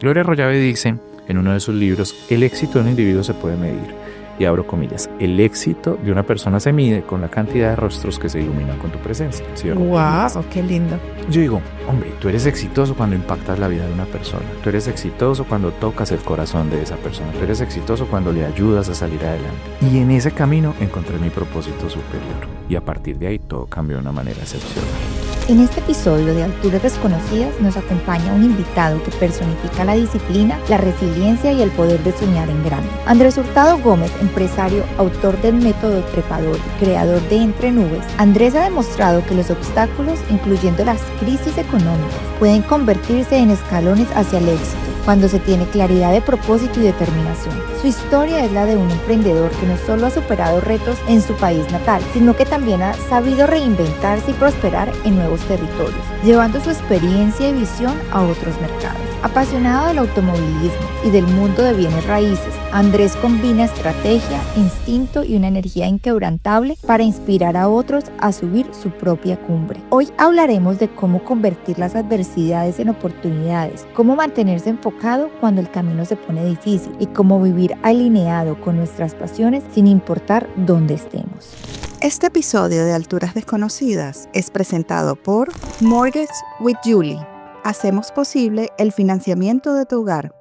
Gloria Rollave dice en uno de sus libros, el éxito de un individuo se puede medir, y abro comillas, el éxito de una persona se mide con la cantidad de rostros que se iluminan con tu presencia. ¿Sí o no? ¡Wow! ¡Qué lindo! Yo digo, hombre, tú eres exitoso cuando impactas la vida de una persona, tú eres exitoso cuando tocas el corazón de esa persona, tú eres exitoso cuando le ayudas a salir adelante. Y en ese camino encontré mi propósito superior, y a partir de ahí todo cambió de una manera excepcional. En este episodio de Alturas Desconocidas nos acompaña un invitado que personifica la disciplina, la resiliencia y el poder de soñar en grande. Andrés Hurtado Gómez, empresario, autor del método trepador y creador de Entre Nubes. Andrés ha demostrado que los obstáculos, incluyendo las crisis económicas, pueden convertirse en escalones hacia el éxito cuando se tiene claridad de propósito y determinación. Su historia es la de un emprendedor que no solo ha superado retos en su país natal, sino que también ha sabido reinventarse y prosperar en nuevos territorios, llevando su experiencia y visión a otros mercados. Apasionado del automovilismo y del mundo de bienes raíces, Andrés combina estrategia, instinto y una energía inquebrantable para inspirar a otros a subir su propia cumbre. Hoy hablaremos de cómo convertir las adversidades en oportunidades, cómo mantenerse enfocado cuando el camino se pone difícil y cómo vivir alineado con nuestras pasiones sin importar dónde estemos. Este episodio de Alturas Desconocidas es presentado por Mortgage with Julie. Hacemos posible el financiamiento de tu hogar.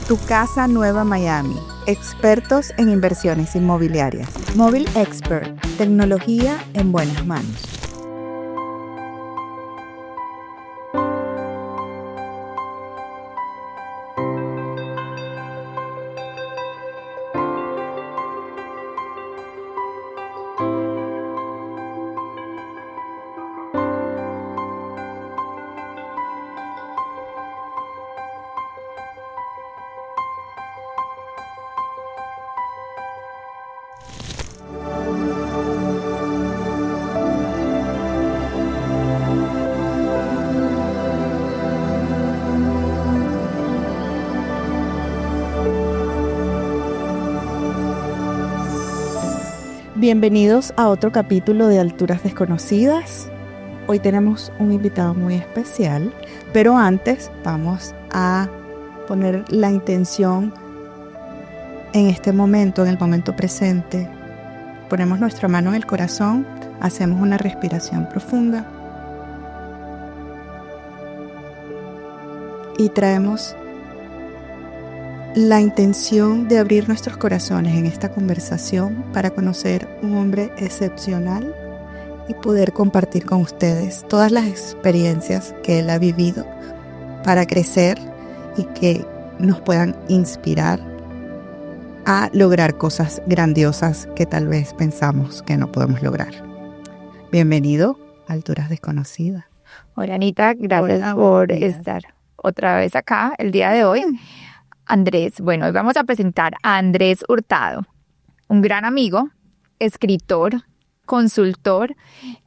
Tu Casa Nueva Miami. Expertos en inversiones inmobiliarias. Mobile Expert. Tecnología en buenas manos. Bienvenidos a otro capítulo de Alturas Desconocidas. Hoy tenemos un invitado muy especial, pero antes vamos a poner la intención en este momento, en el momento presente. Ponemos nuestra mano en el corazón, hacemos una respiración profunda y traemos la intención de abrir nuestros corazones en esta conversación para conocer un hombre excepcional y poder compartir con ustedes todas las experiencias que él ha vivido para crecer y que nos puedan inspirar a lograr cosas grandiosas que tal vez pensamos que no podemos lograr. Bienvenido a Alturas Desconocidas. Hola Anita, gracias por estar otra vez acá el día de hoy. Andrés, bueno, hoy vamos a presentar a Andrés Hurtado, un gran amigo, escritor, consultor,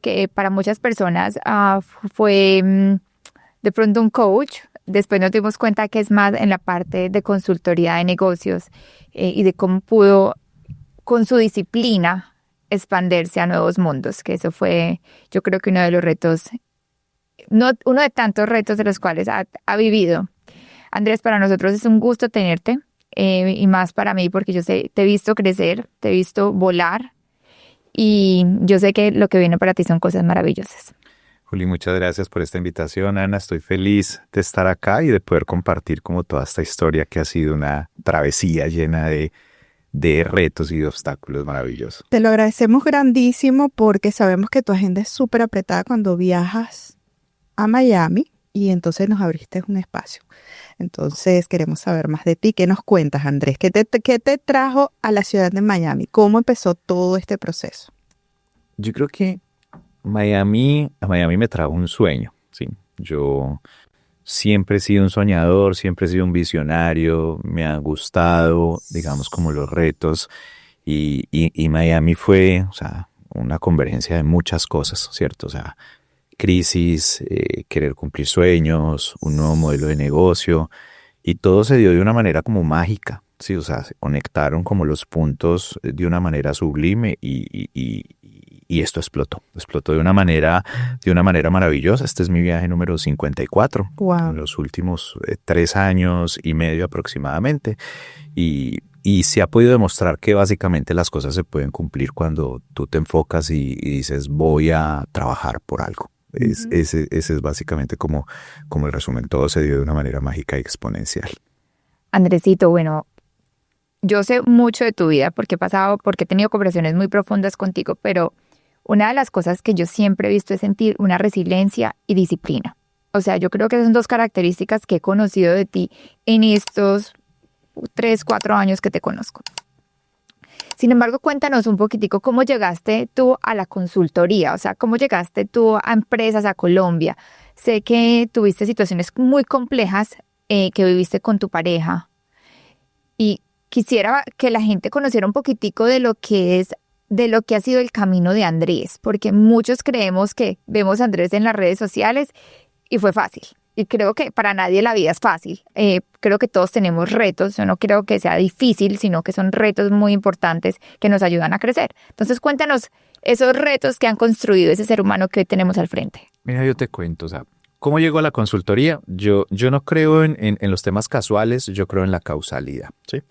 que para muchas personas fue de pronto un coach. Después nos dimos cuenta que es más en la parte de consultoría de negocios y de cómo pudo, con su disciplina, expandirse a nuevos mundos, que eso fue, yo creo que uno de los retos, uno de tantos retos de los cuales ha vivido. Andrés, para nosotros es un gusto tenerte y más para mí porque yo sé, te he visto crecer, te he visto volar y yo sé que lo que viene para ti son cosas maravillosas. Juli, muchas gracias por esta invitación, Ana. Estoy feliz de estar acá y de poder compartir como toda esta historia que ha sido una travesía llena de retos y de obstáculos maravillosos. Te lo agradecemos grandísimo porque sabemos que tu agenda es súper apretada cuando viajas a Miami y entonces nos abriste un espacio. Entonces queremos saber más de ti. ¿Qué nos cuentas, Andrés? ¿Qué te trajo a la ciudad de Miami? ¿Cómo empezó todo este proceso? Yo creo que a Miami me trajo un sueño, ¿sí? Yo siempre he sido un soñador, siempre he sido un visionario, me han gustado, digamos, como los retos y Miami fue, o sea, una convergencia de muchas cosas, ¿cierto? O sea, crisis, querer cumplir sueños, un nuevo modelo de negocio y todo se dio de una manera como mágica, Sí, o sea, se conectaron como los puntos de una manera sublime y esto explotó de una manera maravillosa. Este es mi viaje número 54 Wow. en los últimos 3 años y medio aproximadamente y se ha podido demostrar que básicamente las cosas se pueden cumplir cuando tú te enfocas y dices voy a trabajar por algo. Ese es básicamente como el resumen. Todo se dio de una manera mágica y exponencial. Andresito, bueno, yo sé mucho de tu vida porque he tenido conversaciones muy profundas contigo, pero una de las cosas que yo siempre he visto es sentir una resiliencia y disciplina. O sea, yo creo que son dos características que he conocido de ti en estos 3, 4 años que te conozco. Sin embargo, cuéntanos un poquitico cómo llegaste tú a la consultoría, o sea, cómo llegaste tú a empresas, a Colombia. Sé que tuviste situaciones muy complejas que viviste con tu pareja y quisiera que la gente conociera un poquitico de lo que ha sido el camino de Andrés, porque muchos creemos que vemos a Andrés en las redes sociales y fue fácil. Y creo que para nadie la vida es fácil. Creo que todos tenemos retos. Yo no creo que sea difícil, sino que son retos muy importantes que nos ayudan a crecer. Entonces, cuéntanos esos retos que han construido ese ser humano que hoy tenemos al frente. Mira, yo te cuento, o sea, ¿cómo llego a la consultoría? Yo no creo en los temas casuales, yo creo en la causalidad, ¿sí?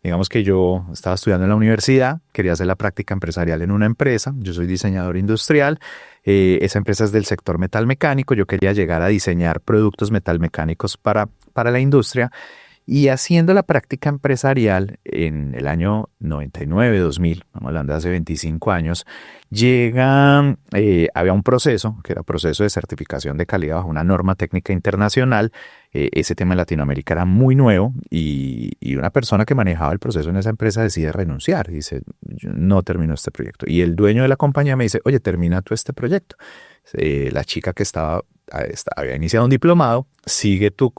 Digamos que yo estaba estudiando en la universidad, quería hacer la práctica empresarial en una empresa, yo soy diseñador industrial, esa empresa es del sector metalmecánico, yo quería llegar a diseñar productos metalmecánicos para la industria y haciendo la práctica empresarial en el año 99, 2000, estamos hablando de hace 25 años, había un proceso, que era proceso de certificación de calidad bajo una norma técnica internacional. Ese tema en Latinoamérica era muy nuevo y una persona que manejaba el proceso en esa empresa decide renunciar. Dice, yo no termino este proyecto. Y el dueño de la compañía me dice, oye, termina tú este proyecto. La chica que había iniciado un diplomado,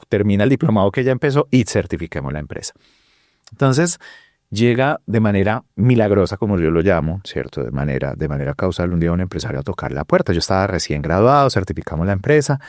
termina el diplomado que ella empezó y certifiquemos la empresa. Entonces, llega de manera milagrosa, como yo lo llamo, ¿cierto? De manera causal, un día un empresario a tocar la puerta. Yo estaba recién graduado, certificamos la empresa.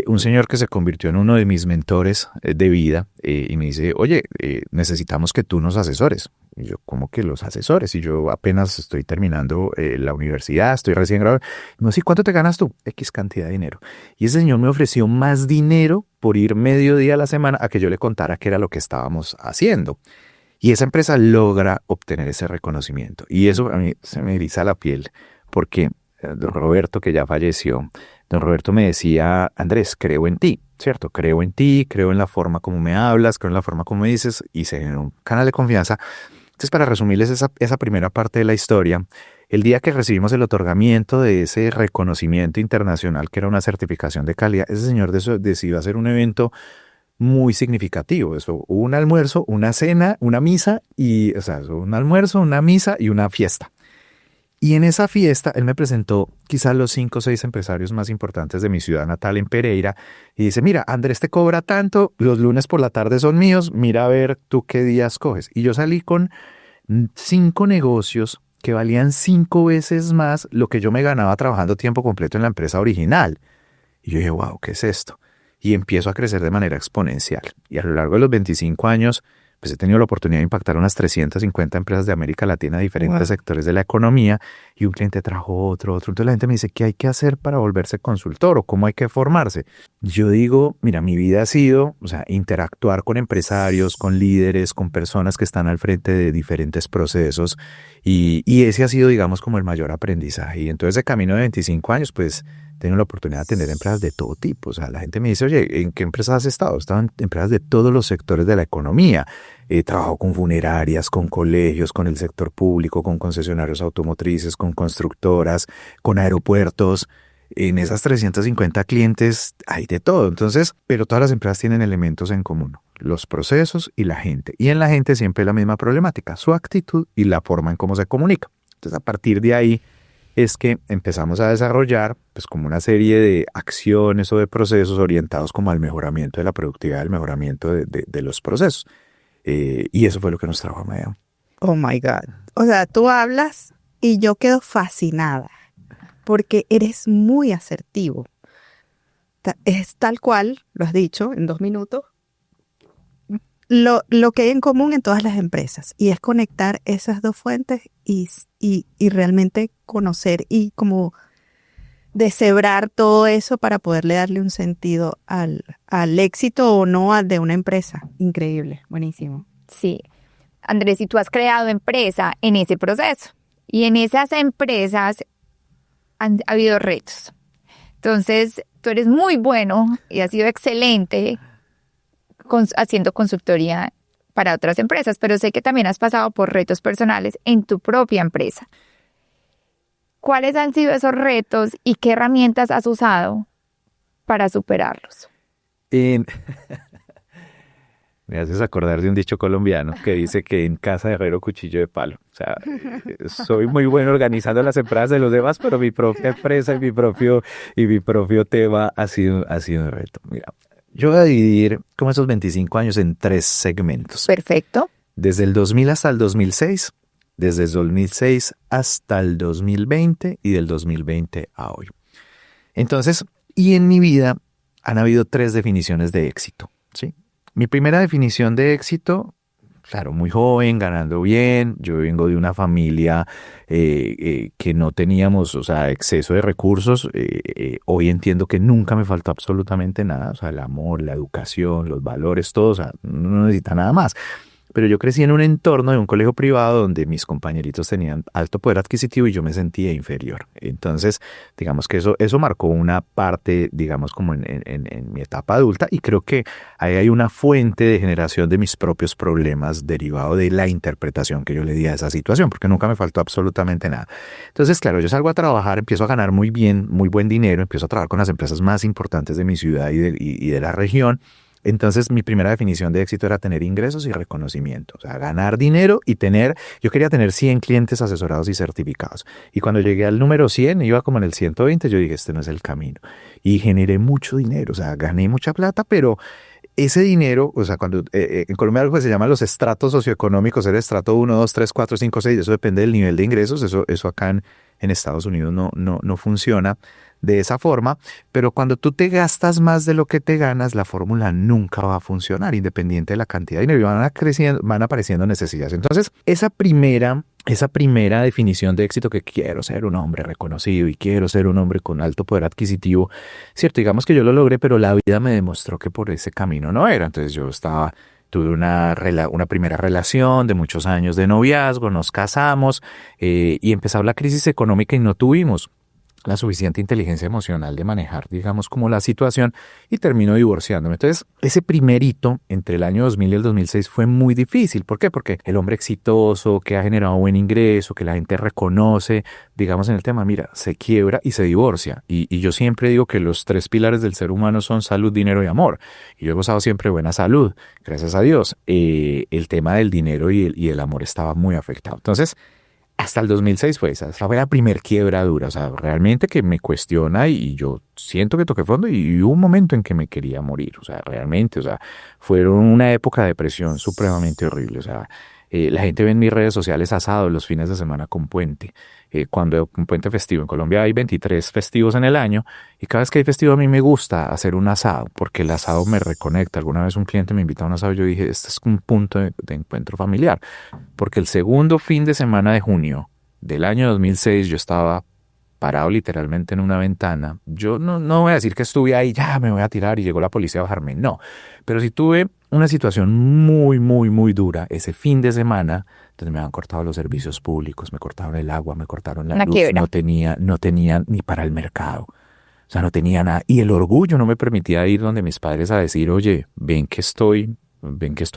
Un señor que se convirtió en uno de mis mentores de vida y me dice, oye, necesitamos que tú nos asesores. Y yo, ¿cómo que los asesores? Y yo apenas estoy terminando la universidad, estoy recién graduado. Y me dice, ¿cuánto te ganas tú? X cantidad de dinero. Y ese señor me ofreció más dinero por ir medio día a la semana a que yo le contara qué era lo que estábamos haciendo. Y esa empresa logra obtener ese reconocimiento. Y eso a mí se me eriza la piel porque don Roberto, que ya falleció, don Roberto me decía, Andrés, creo en ti, ¿cierto? Creo en ti, creo en la forma como me hablas, creo en la forma como me dices, y se generó un canal de confianza. Entonces, para resumirles esa primera parte de la historia, el día que recibimos el otorgamiento de ese reconocimiento internacional, que era una certificación de calidad, ese señor decidió hacer un evento muy significativo. Eso, un almuerzo, una cena, una misa, un almuerzo, una misa y una fiesta. Y en esa fiesta, él me presentó quizás los 5 o 6 empresarios más importantes de mi ciudad natal en Pereira y dice, mira, Andrés te cobra tanto, los lunes por la tarde son míos, mira a ver tú qué días coges. Y yo salí con 5 negocios que valían 5 veces más lo que yo me ganaba trabajando tiempo completo en la empresa original. Y yo dije, wow, ¿qué es esto? Y empiezo a crecer de manera exponencial. Y a lo largo de los 25 años, pues he tenido la oportunidad de impactar unas 350 empresas de América Latina, diferentes sectores de la economía, y un cliente trajo otro. Entonces la gente me dice, ¿qué hay que hacer para volverse consultor o cómo hay que formarse? Yo digo, mira, mi vida ha sido, interactuar con empresarios, con líderes, con personas que están al frente de diferentes procesos, y ese ha sido, digamos, como el mayor aprendizaje. Y entonces ese camino de 25 años, pues tengo la oportunidad de atender empresas de todo tipo. O sea, la gente me dice, oye, ¿en qué empresas has estado? He estado en empresas de todos los sectores de la economía. He trabajado con funerarias, con colegios, con el sector público, con concesionarios automotrices, con constructoras, con aeropuertos. En esas 350 clientes hay de todo. Entonces, pero todas las empresas tienen elementos en común, los procesos y la gente. Y en la gente siempre la misma problemática, su actitud y la forma en cómo se comunica. Entonces, a partir de ahí es que empezamos a desarrollar pues como una serie de acciones o de procesos orientados como al mejoramiento de la productividad, al mejoramiento de los procesos. Y eso fue lo que nos trajo a Miami. Oh my God. O sea, tú hablas y yo quedo fascinada porque eres muy asertivo. Es tal cual, lo has dicho en 2 minutos. lo que hay en común en todas las empresas, y es conectar esas dos fuentes y realmente conocer y como deshebrar todo eso para poderle darle un sentido al éxito o no de una empresa. Increíble, buenísimo. Sí. Andrés, y tú has creado empresa en ese proceso. Y en esas empresas ha habido retos. Entonces, tú eres muy bueno y has sido excelente haciendo consultoría para otras empresas, pero sé que también has pasado por retos personales en tu propia empresa. ¿Cuáles han sido esos retos y qué herramientas has usado para superarlos? Me haces acordar de un dicho colombiano que dice que en casa de herrero cuchillo de palo. O sea, soy muy bueno organizando las empresas de los demás, pero mi propia empresa y mi propio tema ha sido un reto. Mira, yo voy a dividir como esos 25 años en 3 segmentos. Perfecto. Desde el 2000 hasta el 2006, desde el 2006 hasta el 2020 y del 2020 a hoy. Entonces, y en mi vida han habido 3 definiciones de éxito, ¿sí? Mi primera definición de éxito, claro, muy joven, ganando bien. Yo vengo de una familia que no teníamos, o sea, exceso de recursos. Hoy entiendo que nunca me faltó absolutamente nada. O sea, el amor, la educación, los valores, todo. O sea, no necesita nada más. Pero yo crecí en un entorno de un colegio privado donde mis compañeritos tenían alto poder adquisitivo y yo me sentía inferior. Entonces, digamos que eso marcó una parte, digamos, como en mi etapa adulta, y creo que ahí hay una fuente de generación de mis propios problemas derivado de la interpretación que yo le di a esa situación, porque nunca me faltó absolutamente nada. Entonces, claro, yo salgo a trabajar, empiezo a ganar muy bien, muy buen dinero, empiezo a trabajar con las empresas más importantes de mi ciudad y de la región. Entonces, mi primera definición de éxito era tener ingresos y reconocimiento. O sea, ganar dinero y yo quería tener 100 clientes asesorados y certificados. Y cuando llegué al número 100, iba como en el 120, yo dije, este no es el camino. Y generé mucho dinero, o sea, gané mucha plata, pero ese dinero, o sea, cuando en Colombia algo que se llama los estratos socioeconómicos, el estrato 1, 2, 3, 4, 5, 6, eso depende del nivel de ingresos, eso acá en Estados Unidos no funciona de esa forma, pero cuando tú te gastas más de lo que te ganas, la fórmula nunca va a funcionar, independiente de la cantidad de dinero, y van apareciendo necesidades. Entonces, esa primera definición de éxito, que quiero ser un hombre reconocido y quiero ser un hombre con alto poder adquisitivo, cierto, digamos que yo lo logré, pero la vida me demostró que por ese camino no era. Entonces tuve una primera relación de muchos años de noviazgo, nos casamos y empezó la crisis económica y no tuvimos la suficiente inteligencia emocional de manejar, digamos, como la situación, y termino divorciándome. Entonces, ese primer hito entre el año 2000 y el 2006 fue muy difícil. ¿Por qué? Porque el hombre exitoso, que ha generado buen ingreso, que la gente reconoce, digamos, en el tema, mira, se quiebra y se divorcia. Y yo siempre digo que los 3 pilares del ser humano son salud, dinero y amor. Y yo he gozado siempre de buena salud, gracias a Dios. El tema del dinero y el amor estaba muy afectado. Entonces, hasta el 2006 esa fue la primer quiebra dura, o sea, realmente que me cuestiona y yo siento que toqué fondo y hubo un momento en que me quería morir, o sea, realmente, o sea, fueron una época de depresión supremamente horrible, o sea, la gente ve en mis redes sociales asados los fines de semana con puente, cuando un puente festivo. En Colombia hay 23 festivos en el año y cada vez que hay festivo a mí me gusta hacer un asado porque el asado me reconecta. Alguna vez un cliente me invitó a un asado y yo dije, este es un punto de encuentro familiar, porque el segundo fin de semana de junio del año 2006 yo estaba parado literalmente en una ventana. Yo no voy a decir que estuve ahí, ya me voy a tirar y llegó la policía a bajarme, no, pero sí tuve una situación muy, muy, muy dura ese fin de semana, donde me habían cortado los servicios públicos, me cortaron el agua, me cortaron la luz, no tenía ni para el mercado, o sea, no tenía nada, y el orgullo no me permitía ir donde mis padres a decir, oye, ven que estoy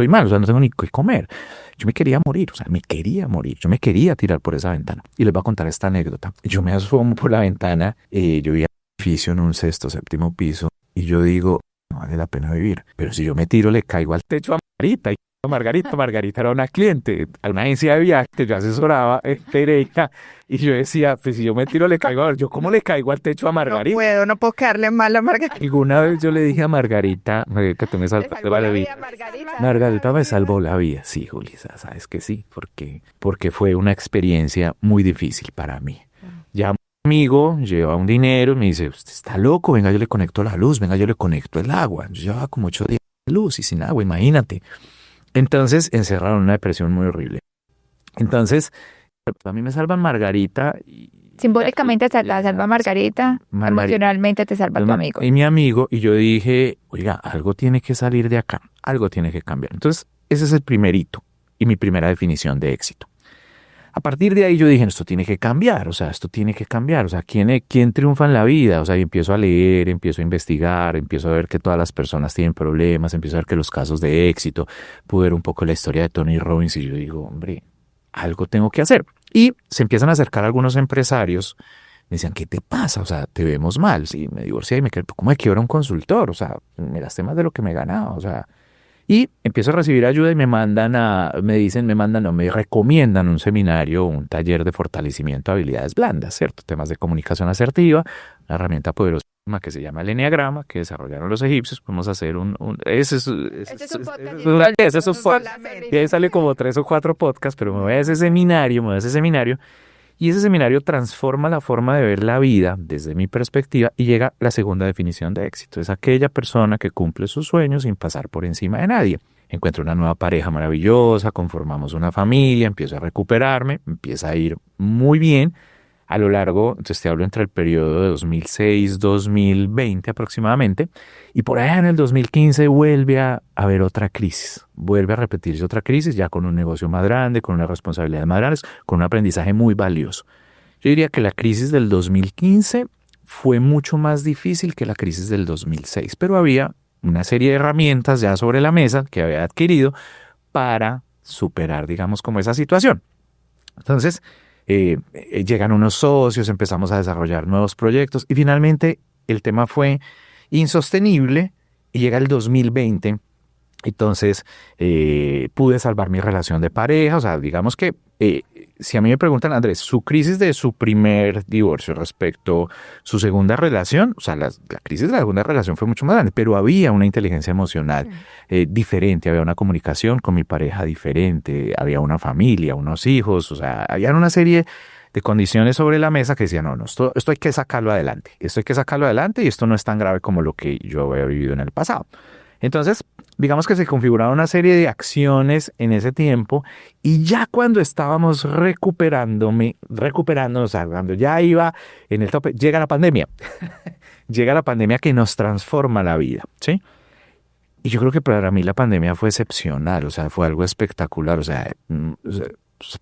mal, o sea, no tengo ni que comer. Yo me quería morir, o sea, yo me quería tirar por esa ventana. Y les voy a contar esta anécdota. Yo me asomo por la ventana, yo vi un edificio en un 6º, 7º piso, y yo digo, no vale la pena vivir. Pero si yo me tiro, le caigo al techo a Margarita. Y Margarita era una cliente, a una agencia de viajes que yo asesoraba, Pereira, y yo decía, pues si yo me tiro, le caigo a ver, ¿yo cómo le caigo al techo a Margarita? No puedo quedarle mal a Margarita. Alguna vez yo le dije a Margarita, que tú me salvaste la vida. Margarita me salvó la vida. Sí, Julissa, sabes que sí, porque fue una experiencia muy difícil para mí. Ya un amigo lleva un dinero y me dice, usted está loco, venga, yo le conecto la luz, venga, yo le conecto el agua. Yo llevaba como 8 días de luz y sin agua, imagínate. Entonces, encerraron en una depresión muy horrible. Entonces, a mí me salvan Margarita. Simbólicamente te la salva Margarita, emocionalmente te salva tu amigo. Y mi amigo, y yo dije, oiga, algo tiene que salir de acá, algo tiene que cambiar. Entonces, ese es el primer hito y mi primera definición de éxito. A partir de ahí yo dije, esto tiene que cambiar, o sea, esto tiene que cambiar, o sea, ¿quién triunfa en la vida? O sea, y empiezo a leer, empiezo a investigar, empiezo a ver que todas las personas tienen problemas, empiezo a ver que los casos de éxito, pude ver un poco la historia de Tony Robbins y yo digo, hombre, algo tengo que hacer. Y se empiezan a acercar algunos empresarios, me decían, ¿qué te pasa? O sea, te vemos mal. Sí, me divorcié y me quedé, ¿cómo me quiebra un consultor? O sea, me gasté más de lo que me ganaba, o sea. Y empiezo a recibir ayuda y me recomiendan un seminario, un taller de fortalecimiento de habilidades blandas, ¿cierto? Temas de comunicación asertiva, una herramienta poderosa que se llama el Eneagrama, que desarrollaron los egipcios. Podemos hacer ese es un podcast. Y ahí sale como 3 o 4 podcasts, pero me voy a ese seminario, y ese seminario transforma la forma de ver la vida desde mi perspectiva y llega la segunda definición de éxito. Es aquella persona que cumple sus sueños sin pasar por encima de nadie. Encuentro una nueva pareja maravillosa, conformamos una familia, empiezo a recuperarme, empieza a ir muy bien. A lo largo, entonces te hablo entre el periodo de 2006-2020 aproximadamente, y por allá en el 2015 vuelve a haber otra crisis, vuelve a repetirse otra crisis, ya con un negocio más grande, con una responsabilidad más grande, con un aprendizaje muy valioso. Yo diría que la crisis del 2015 fue mucho más difícil que la crisis del 2006, pero había una serie de herramientas ya sobre la mesa que había adquirido para superar, digamos, como esa situación. Entonces, llegan unos socios, empezamos a desarrollar nuevos proyectos y finalmente el tema fue insostenible y llega el 2020. Entonces pude salvar mi relación de pareja. O sea, digamos que si a mí me preguntan, Andrés, su crisis de su primer divorcio respecto a su segunda relación, o sea, la crisis de la segunda relación fue mucho más grande, pero había una inteligencia emocional diferente, había una comunicación con mi pareja diferente, había una familia, unos hijos, o sea, había una serie de condiciones sobre la mesa que decían, no, esto hay que sacarlo adelante, y esto no es tan grave como lo que yo había vivido en el pasado. Entonces, digamos que se configuraron una serie de acciones en ese tiempo y ya cuando estábamos recuperándonos, o sea, cuando ya iba en el tope, llega la pandemia. Llega la pandemia que nos transforma la vida, ¿sí? Y yo creo que para mí la pandemia fue excepcional, o sea, fue algo espectacular, o sea,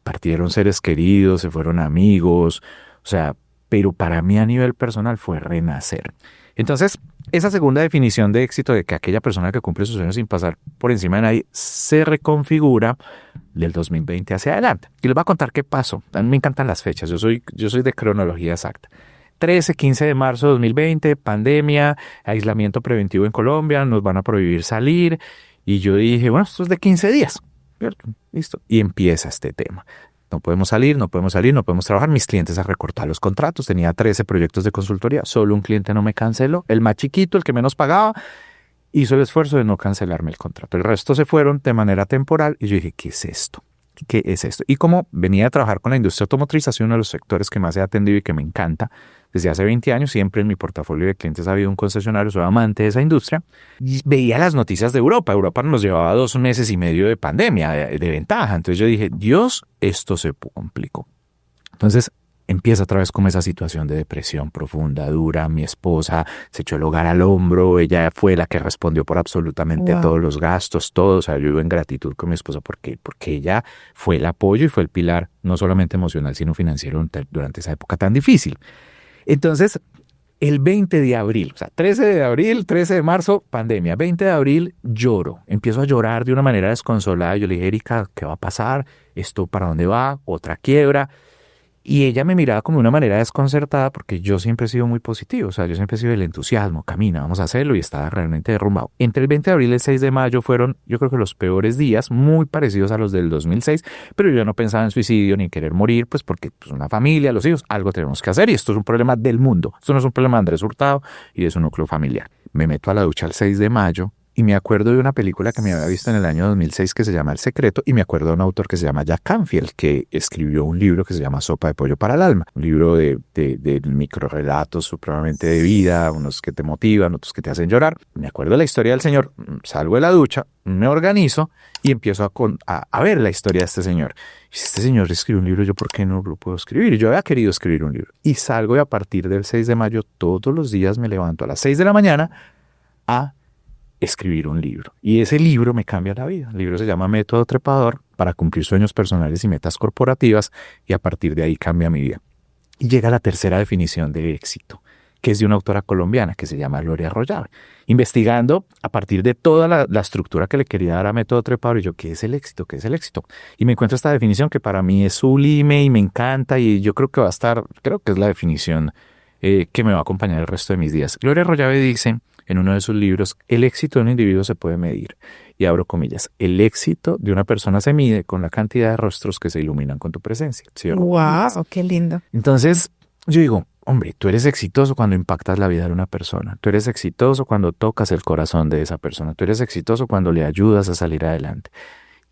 partieron seres queridos, se fueron amigos, o sea, pero para mí a nivel personal fue renacer. Entonces, esa segunda definición de éxito de que aquella persona que cumple sus sueños sin pasar por encima de nadie se reconfigura del 2020 hacia adelante. Y les voy a contar qué pasó. A mí me encantan las fechas, yo soy de cronología exacta. 15 de marzo de 2020, pandemia, aislamiento preventivo en Colombia, nos van a prohibir salir. Y yo dije, bueno, esto es de 15 días. Listo. Y empieza este tema. No podemos salir, no podemos trabajar. Mis clientes han recortado los contratos. Tenía 13 proyectos de consultoría. Solo un cliente no me canceló. El más chiquito, el que menos pagaba, hizo el esfuerzo de no cancelarme el contrato. El resto se fueron de manera temporal. Y yo dije, ¿qué es esto? ¿Qué es esto? Y como venía a trabajar con la industria automotriz, ha sido uno de los sectores que más he atendido y que me encanta. Desde hace 20 años siempre en mi portafolio de clientes ha habido un concesionario, soy amante de esa industria. Y veía las noticias de Europa. Europa nos llevaba 2 meses y medio de pandemia, de ventaja. Entonces yo dije, Dios, esto se complicó. Entonces empieza otra vez como esa situación de depresión profunda, dura. Mi esposa se echó el hogar al hombro. Ella fue la que respondió por absolutamente todos los gastos, todo. O sea, yo vivo en gratitud con mi esposa porque ella fue el apoyo y fue el pilar no solamente emocional, sino financiero durante esa época tan difícil. Entonces, el 20 de abril, o sea, 13 de abril, 13 de marzo, pandemia. 20 de abril, lloro. Empiezo a llorar de una manera desconsolada. Yo le dije, Erika, ¿qué va a pasar? ¿Esto para dónde va? ¿Otra quiebra? Y ella me miraba como de una manera desconcertada porque yo siempre he sido muy positivo. O sea, yo siempre he sido el entusiasmo. Camina, vamos a hacerlo. Y estaba realmente derrumbado. Entre el 20 de abril y el 6 de mayo fueron, yo creo que los peores días, muy parecidos a los del 2006. Pero yo no pensaba en suicidio ni en querer morir, pues porque una familia, los hijos, algo tenemos que hacer. Y esto es un problema del mundo. Esto no es un problema de Andrés Hurtado y de su núcleo familiar. Me meto a la ducha el 6 de mayo y me acuerdo de una película que me había visto en el año 2006 que se llama El Secreto, y me acuerdo de un autor que se llama Jack Canfield, que escribió un libro que se llama Sopa de Pollo para el Alma, un libro de microrelatos supremamente de vida, unos que te motivan, otros que te hacen llorar. Me acuerdo de la historia del señor, salgo de la ducha, me organizo y empiezo a ver la historia de este señor. Y si este señor escribió un libro, ¿yo por qué no lo puedo escribir? Y yo había querido escribir un libro. Y salgo, y a partir del 6 de mayo todos los días me levanto a las 6 de la mañana a escribir un libro. Y ese libro me cambia la vida. El libro se llama Método Trepador para cumplir sueños personales y metas corporativas, y a partir de ahí cambia mi vida. Y llega la tercera definición de éxito, que es de una autora colombiana que se llama Gloria Arroyave. Investigando a partir de toda la estructura que le quería dar a Método Trepador, y yo, ¿qué es el éxito? ¿Qué es el éxito? Y me encuentro esta definición que para mí es sublime y me encanta, y yo creo que va a estar, creo que es la definición que me va a acompañar el resto de mis días. Gloria Arroyave dice en uno de sus libros: el éxito de un individuo se puede medir, y abro comillas, el éxito de una persona se mide con la cantidad de rostros que se iluminan con tu presencia. ¿Cierto? ¡Wow! ¡Qué lindo! Entonces yo digo, hombre, tú eres exitoso cuando impactas la vida de una persona, tú eres exitoso cuando tocas el corazón de esa persona, tú eres exitoso cuando le ayudas a salir adelante.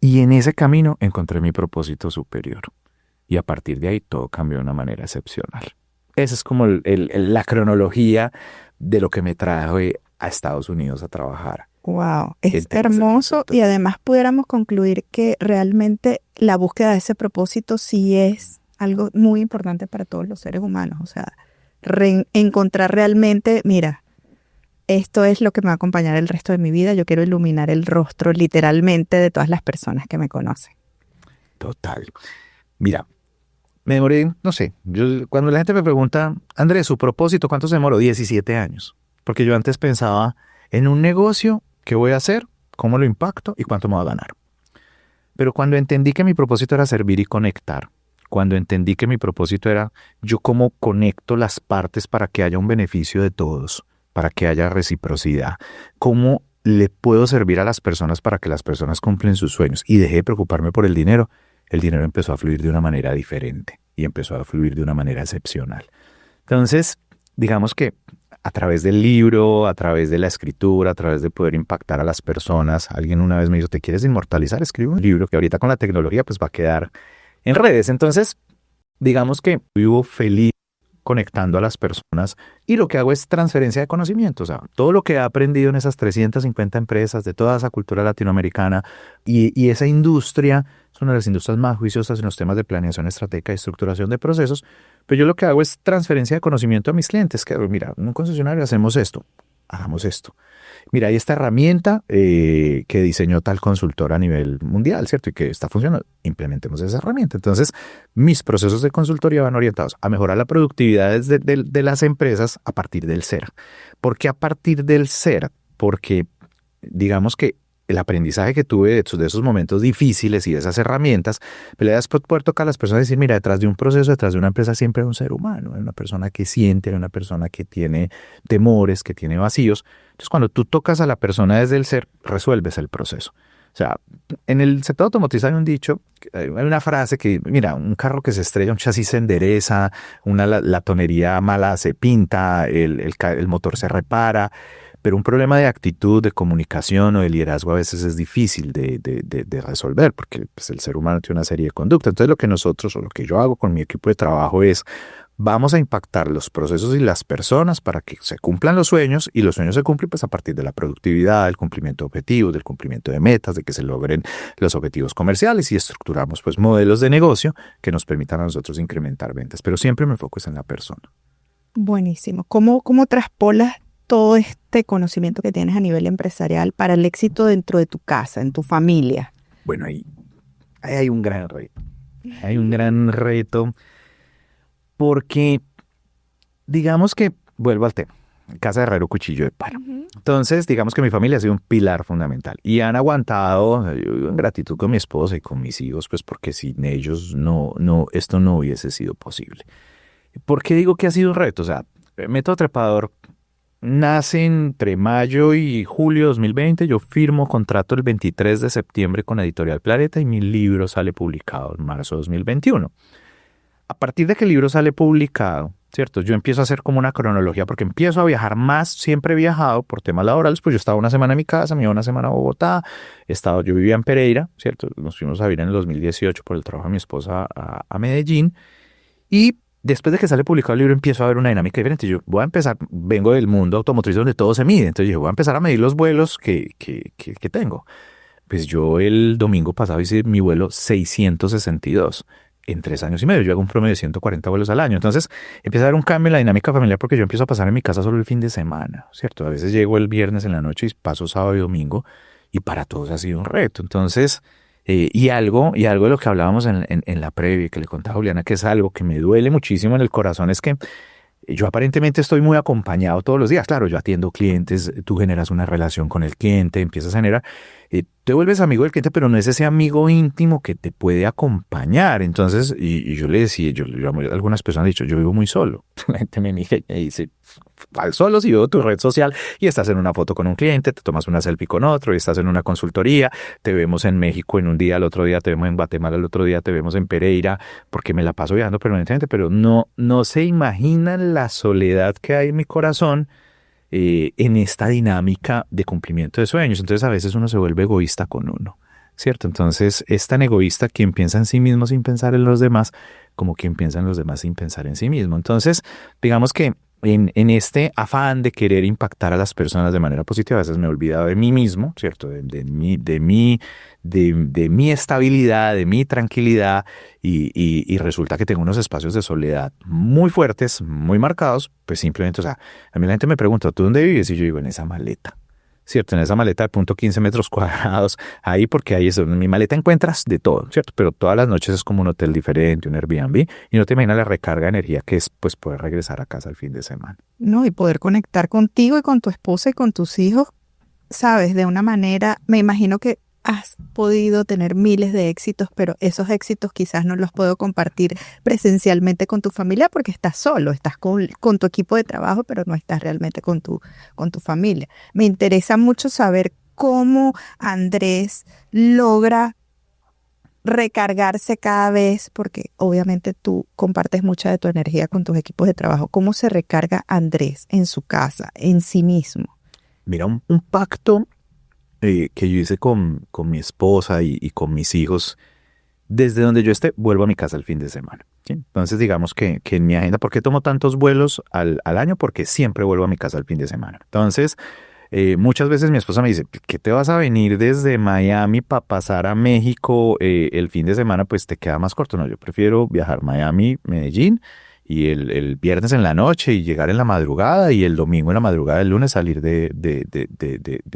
Y en ese camino encontré mi propósito superior, y a partir de ahí todo cambió de una manera excepcional. Esa es como la cronología de lo que me trajo a Estados Unidos a trabajar. Wow, es hermoso, y además pudiéramos concluir que realmente la búsqueda de ese propósito sí es algo muy importante para todos los seres humanos. O sea, encontrar realmente, mira, esto es lo que me va a acompañar el resto de mi vida. Yo quiero iluminar el rostro literalmente de todas las personas que me conocen. Total. Mira, me demoré, no sé, cuando la gente me pregunta, Andrés, ¿su propósito cuánto se demoró? 17 años. Porque yo antes pensaba en un negocio, ¿qué voy a hacer? ¿Cómo lo impacto? ¿Y cuánto me va a ganar? Pero cuando entendí que mi propósito era servir y conectar, cuando entendí que mi propósito era yo cómo conecto las partes para que haya un beneficio de todos, para que haya reciprocidad, cómo le puedo servir a las personas para que las personas cumplen sus sueños, y dejé de preocuparme por el dinero empezó a fluir de una manera diferente y empezó a fluir de una manera excepcional. Entonces, digamos que a través del libro, a través de la escritura, a través de poder impactar a las personas, alguien una vez me dijo, ¿te quieres inmortalizar? Escribe un libro que ahorita con la tecnología pues va a quedar en redes. Entonces, digamos que vivo feliz conectando a las personas, y lo que hago es transferencia de conocimiento. O sea, todo lo que he aprendido en esas 350 empresas de toda esa cultura latinoamericana y esa industria, es una de las industrias más juiciosas en los temas de planeación estratégica y estructuración de procesos, pero yo lo que hago es transferencia de conocimiento a mis clientes, que mira, en un concesionario hacemos esto, hagamos esto. Mira, hay esta herramienta que diseñó tal consultor a nivel mundial, ¿cierto? Y que está funcionando. Implementemos esa herramienta. Entonces, mis procesos de consultoría van orientados a mejorar la productividad de las empresas a partir del ser. ¿Por qué a partir del ser? Porque digamos que el aprendizaje que tuve de esos momentos difíciles y de esas herramientas, me le das por poder tocar a las personas y decir, mira, detrás de un proceso, detrás de una empresa siempre hay un ser humano, hay una persona que siente, hay una persona que tiene temores, que tiene vacíos. Entonces, cuando tú tocas a la persona desde el ser, resuelves el proceso. O sea, en el sector automotriz hay un dicho, hay una frase que, mira, un carro que se estrella, un chasis se endereza, la tonería mala se pinta, el motor se repara. Pero un problema de actitud, de comunicación o de liderazgo a veces es difícil de resolver, porque pues, el ser humano tiene una serie de conductas. Entonces lo que yo hago con mi equipo de trabajo es, vamos a impactar los procesos y las personas para que se cumplan los sueños, y los sueños se cumplen pues a partir de la productividad, del cumplimiento de objetivos, del cumplimiento de metas, de que se logren los objetivos comerciales, y estructuramos pues modelos de negocio que nos permitan a nosotros incrementar ventas. Pero siempre me enfoco en la persona. Buenísimo. ¿Cómo traspolas todo este conocimiento que tienes a nivel empresarial para el éxito dentro de tu casa, en tu familia? Bueno, ahí hay un gran reto. Hay un gran reto porque, digamos que, vuelvo al tema, casa de herrero, cuchillo de palo. Uh-huh. Entonces, digamos que mi familia ha sido un pilar fundamental y han aguantado, yo vivo en gratitud con mi esposa y con mis hijos, pues porque sin ellos esto no hubiese sido posible. ¿Por qué digo que ha sido un reto? O sea, Método Trepador nace entre mayo y julio de 2020, yo firmo contrato el 23 de septiembre con Editorial Planeta y mi libro sale publicado en marzo de 2021. A partir de que el libro sale publicado, ¿cierto? Yo empiezo a hacer como una cronología porque empiezo a viajar más, siempre he viajado por temas laborales, pues yo estaba una semana en mi casa, me iba una semana a Bogotá, yo vivía en Pereira, ¿cierto? Nos fuimos a vivir en el 2018 por el trabajo de mi esposa a Medellín y después de que sale publicado el libro empiezo a ver una dinámica diferente. Yo voy a empezar, vengo del mundo automotriz donde todo se mide, entonces yo voy a empezar a medir los vuelos que tengo. Pues yo el domingo pasado hice mi vuelo 662 en 3 años y medio. Yo hago un promedio de 140 vuelos al año. Entonces empieza a haber un cambio en la dinámica familiar porque yo empiezo a pasar en mi casa solo el fin de semana, ¿cierto? A veces llego el viernes en la noche y paso sábado y domingo y para todos ha sido un reto. Entonces, y algo de lo que hablábamos en la previa que le contaba a Juliana, que es algo que me duele muchísimo en el corazón, es que yo aparentemente estoy muy acompañado todos los días. Claro, yo atiendo clientes, tú generas una relación con el cliente, empiezas a generar, te vuelves amigo del cliente, pero no es ese amigo íntimo que te puede acompañar. Entonces, y yo le decía, algunas personas han dicho, yo vivo muy solo. La gente me dice, ¿cuál solo? Si veo tu red social y estás en una foto con un cliente, te tomas una selfie con otro y estás en una consultoría, te vemos en México en un día, al otro día te vemos en Guatemala, al otro día te vemos en Pereira, porque me la paso viajando permanentemente, pero no se imaginan la soledad que hay en mi corazón en esta dinámica de cumplimiento de sueños. Entonces a veces uno se vuelve egoísta con uno, ¿cierto? Entonces es tan egoísta quien piensa en sí mismo sin pensar en los demás como quien piensa en los demás sin pensar en sí mismo. Entonces digamos que en este afán de querer impactar a las personas de manera positiva, a veces me he olvidado de mí mismo, ¿cierto? De mi estabilidad, de mi tranquilidad y resulta que tengo unos espacios de soledad muy fuertes, muy marcados, pues simplemente, o sea, a mí la gente me pregunta, ¿tú dónde vives? Y yo digo, en esa maleta. ¿Cierto? En esa maleta de 0.15 metros cuadrados, ahí porque ahí es donde en mi maleta encuentras de todo, ¿cierto? Pero todas las noches es como un hotel diferente, un Airbnb, y no te imaginas la recarga de energía que es pues poder regresar a casa el fin de semana. No, y poder conectar contigo y con tu esposa y con tus hijos, sabes, de una manera, me imagino que has podido tener miles de éxitos, pero esos éxitos quizás no los puedo compartir presencialmente con tu familia porque estás solo, estás con tu equipo de trabajo, pero no estás realmente con tu familia. Me interesa mucho saber cómo Andrés logra recargarse cada vez, porque obviamente tú compartes mucha de tu energía con tus equipos de trabajo. ¿Cómo se recarga Andrés en su casa, en sí mismo? Mira, un pacto que yo hice con mi esposa y con mis hijos, desde donde yo esté, vuelvo a mi casa el fin de semana, ¿sí? Entonces digamos que en mi agenda, ¿por qué tomo tantos vuelos al año? Porque siempre vuelvo a mi casa el fin de semana. Entonces, muchas veces mi esposa me dice, ¿qué te vas a venir desde Miami para pasar a México el fin de semana? Pues te queda más corto. No, yo prefiero viajar Miami, Medellín, y el viernes en la noche y llegar en la madrugada y el domingo en la madrugada del lunes salir de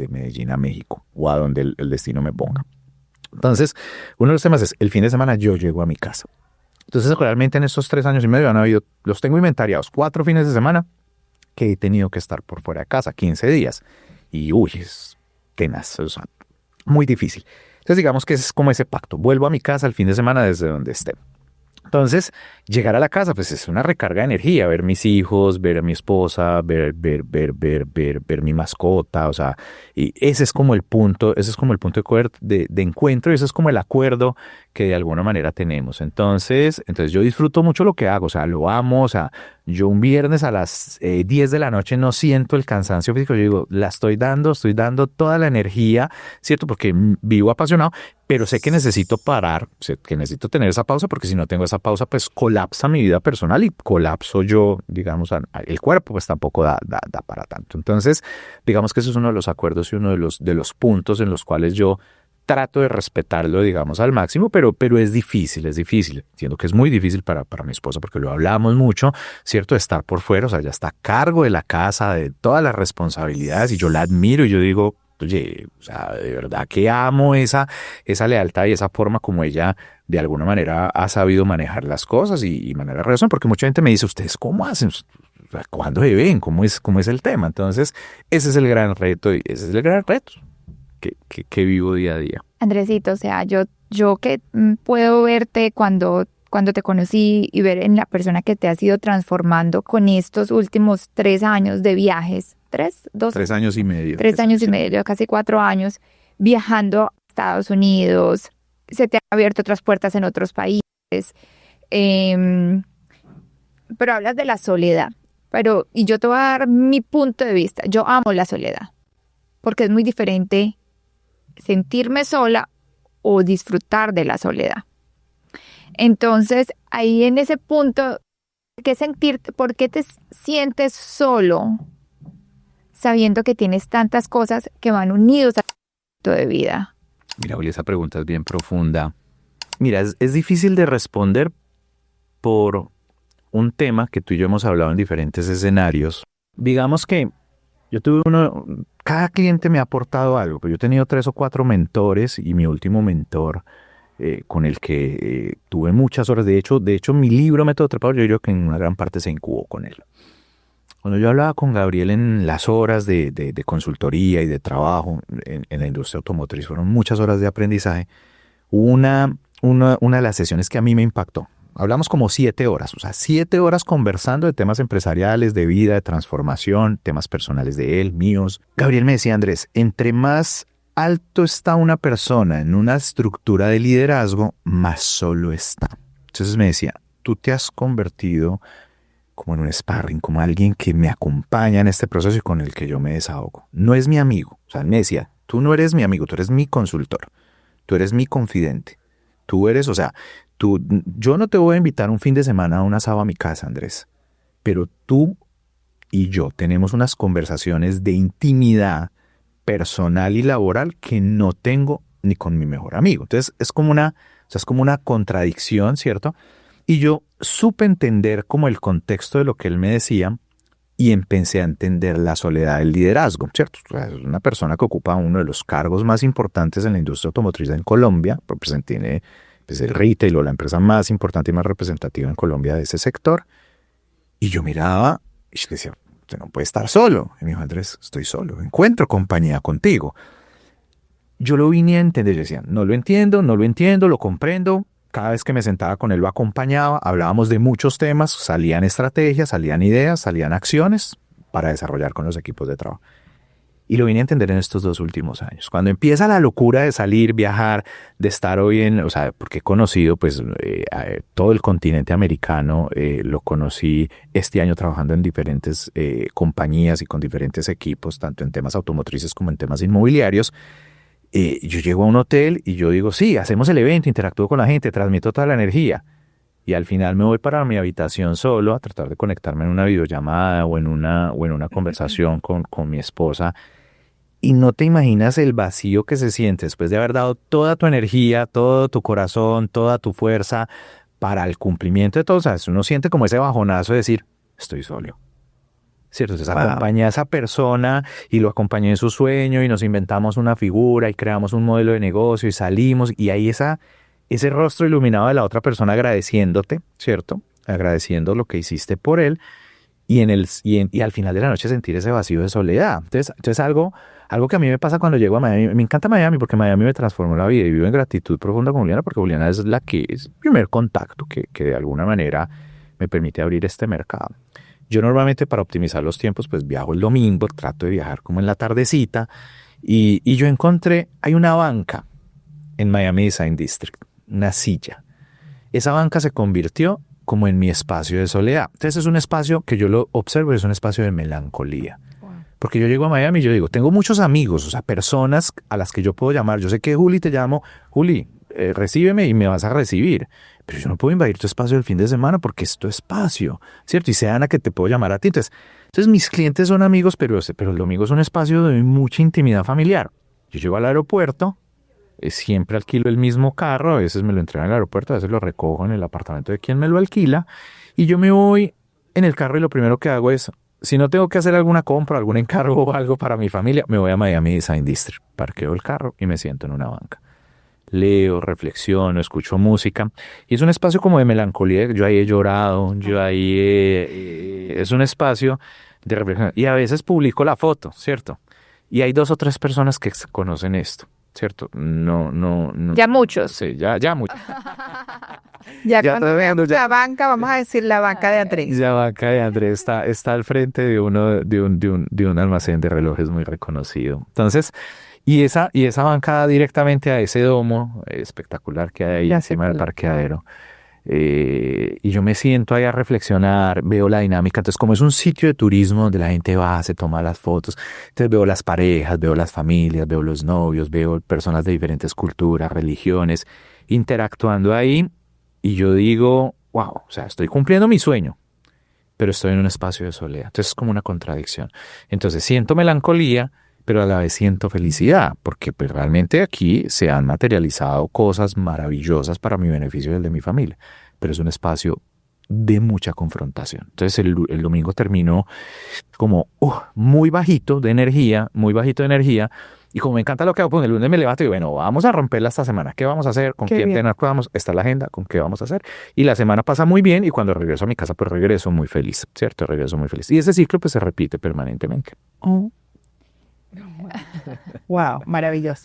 Medellín a México o a donde el destino me ponga. Entonces, uno de los temas es el fin de semana yo llego a mi casa. Entonces, realmente en estos 3 años y medio los tengo inventariados 4 fines de semana que he tenido que estar por fuera de casa, 15 días. Y es tenaz, o sea, muy difícil. Entonces, digamos que es como ese pacto. Vuelvo a mi casa el fin de semana desde donde esté. Entonces, llegar a la casa, pues es una recarga de energía, ver mis hijos, ver a mi esposa, ver mi mascota, o sea, y ese es como el punto de encuentro y ese es como el acuerdo que de alguna manera tenemos. Entonces yo disfruto mucho lo que hago, o sea, lo amo, o sea, yo un viernes a las 10 de la noche no siento el cansancio físico, yo digo, estoy dando toda la energía, ¿cierto? Porque vivo apasionado, pero sé que necesito parar, sé que necesito tener esa pausa, porque si no tengo esa pausa, pues colapsa mi vida personal y colapso yo, digamos, el cuerpo, pues tampoco da para tanto. Entonces, digamos que ese es uno de los acuerdos y uno de los puntos en los cuales yo trato de respetarlo, digamos, al máximo, pero es difícil. Entiendo que es muy difícil para mi esposa porque lo hablamos mucho, ¿cierto? De estar por fuera, o sea, ella está a cargo de la casa, de todas las responsabilidades y yo la admiro y yo digo, oye, o sea, de verdad que amo esa lealtad y esa forma como ella de alguna manera ha sabido manejar las cosas y manejar la relación, porque mucha gente me dice, ¿ustedes cómo hacen? ¿Cuándo se ven? ¿Cómo es el tema? Entonces, ese es el gran reto que vivo día a día. Andresito, o sea, yo que puedo verte cuando te conocí y ver en la persona que te has ido transformando con estos últimos 3 años de viajes, 3 años y medio. 3 años y medio, casi 4 años, viajando a Estados Unidos, se te han abierto otras puertas en otros países. pero hablas de la soledad. Y yo te voy a dar mi punto de vista. Yo amo la soledad, porque es muy diferente sentirme sola o disfrutar de la soledad. Entonces, ahí en ese punto, ¿por qué te sientes solo sabiendo que tienes tantas cosas que van unidos a tu proyecto de vida? Mira, Juli, esa pregunta es bien profunda. Mira, es difícil de responder por un tema que tú y yo hemos hablado en diferentes escenarios. Digamos que yo cada cliente me ha aportado algo, pero yo he tenido 3 o 4 mentores y mi último mentor con el que tuve muchas horas. De hecho, mi libro Método Trepador, yo creo que en una gran parte se incubó con él. Cuando yo hablaba con Gabriel en las horas de consultoría y de trabajo en la industria automotriz, fueron muchas horas de aprendizaje. Una de las sesiones que a mí me impactó. Hablamos como 7 horas, o sea, 7 horas conversando de temas empresariales, de vida, de transformación, temas personales de él, míos. Gabriel me decía, Andrés, entre más alto está una persona en una estructura de liderazgo, más solo está. Entonces me decía, tú te has convertido como en un sparring, como alguien que me acompaña en este proceso y con el que yo me desahogo. No es mi amigo. O sea, él me decía, tú no eres mi amigo, tú eres mi consultor, tú eres mi confidente. Tú eres, o sea, yo no te voy a invitar un fin de semana a un asado a mi casa, Andrés, pero tú y yo tenemos unas conversaciones de intimidad personal y laboral que no tengo ni con mi mejor amigo. Entonces es como una contradicción, ¿cierto? Y yo supe entender como el contexto de lo que él me decía y empecé a entender la soledad del liderazgo, ¿cierto? O sea, es una persona que ocupa uno de los cargos más importantes en la industria automotriz en Colombia, porque tiene pues, el retail o la empresa más importante y más representativa en Colombia de ese sector. Y yo miraba y yo decía, usted no puede estar solo. Y me dijo, Andrés, estoy solo, encuentro compañía contigo. Yo lo vine a entender, yo decía, no lo entiendo, lo comprendo. Cada vez que me sentaba con él lo acompañaba, hablábamos de muchos temas, salían estrategias, salían ideas, salían acciones para desarrollar con los equipos de trabajo. Y lo vine a entender en estos 2 últimos años. Cuando empieza la locura de salir, viajar, de estar hoy o sea, porque he conocido pues todo el continente americano, lo conocí este año trabajando en diferentes compañías y con diferentes equipos, tanto en temas automotrices como en temas inmobiliarios. Yo llego a un hotel y yo digo, sí, hacemos el evento, interactúo con la gente, transmito toda la energía. Y al final me voy para mi habitación solo a tratar de conectarme en una videollamada o en una conversación con mi esposa. Y no te imaginas el vacío que se siente después de haber dado toda tu energía, todo tu corazón, toda tu fuerza para el cumplimiento de todo. O sea, uno siente como ese bajonazo de decir, estoy solo. ¿Cierto? Entonces acompañé a esa persona y lo acompañé en su sueño y nos inventamos una figura y creamos un modelo de negocio y salimos y ahí ese rostro iluminado de la otra persona agradeciéndote, ¿cierto? Agradeciendo lo que hiciste por él y al final de la noche sentir ese vacío de soledad. Entonces algo que a mí me pasa cuando llego a Miami, me encanta Miami porque Miami me transformó la vida y vivo en gratitud profunda con Juliana porque Juliana es la que es el primer contacto que de alguna manera me permite abrir este mercado. Yo normalmente para optimizar los tiempos pues viajo el domingo, trato de viajar como en la tardecita y yo encontré, hay una banca en Miami Design District, una silla. Esa banca se convirtió como en mi espacio de soledad. Entonces es un espacio que yo lo observo, es un espacio de melancolía. Porque yo llego a Miami y yo digo, tengo muchos amigos, o sea, personas a las que yo puedo llamar. Yo sé que Juli te llamo, Juli, recíbeme y me vas a recibir. Pero yo no puedo invadir tu espacio el fin de semana porque es tu espacio, ¿cierto? Y sé, Ana, que te puedo llamar a ti. Entonces mis clientes son amigos, pero el domingo es un espacio de mucha intimidad familiar. Yo llego al aeropuerto, siempre alquilo el mismo carro, a veces me lo entregan en el aeropuerto, a veces lo recojo en el apartamento de quien me lo alquila, y yo me voy en el carro y lo primero que hago es, si no tengo que hacer alguna compra, algún encargo o algo para mi familia, me voy a Miami Design District, parqueo el carro y me siento en una banca. Leo, reflexiono, escucho música y es un espacio como de melancolía. Yo ahí he llorado, es un espacio de reflexión y a veces publico la foto, ¿cierto? Y hay 2 o 3 personas que conocen esto, ¿cierto? No. Ya muchos. Sí, ya muchos. Ya cuando veamos la banca, vamos a decir la banca de Andrés. La banca de Andrés está al frente de un almacén de relojes muy reconocido. Entonces, y esa banca da directamente a ese domo espectacular que hay ahí encima del parqueadero. y yo me siento ahí a reflexionar, veo la dinámica. Entonces, como es un sitio de turismo donde la gente va, se toma las fotos, entonces veo las parejas, veo las familias, veo los novios, veo personas de diferentes culturas, religiones, interactuando ahí, y yo digo, wow, o sea, estoy cumpliendo mi sueño, pero estoy en un espacio de soledad. Entonces es como una contradicción. Entonces siento melancolía, pero a la vez siento felicidad, porque pues realmente aquí se han materializado cosas maravillosas para mi beneficio y el de mi familia, pero es un espacio de mucha confrontación. Entonces el domingo terminó como muy bajito de energía, y como me encanta lo que hago, pues el lunes me levanto y bueno, vamos a romperla esta semana. ¿Qué vamos a hacer? ¿Con quién vamos? Está la agenda, ¿con qué vamos a hacer? Y la semana pasa muy bien, y cuando regreso a mi casa, pues regreso muy feliz, ¿cierto? Regreso muy feliz. Y ese ciclo pues se repite permanentemente. Wow, maravilloso.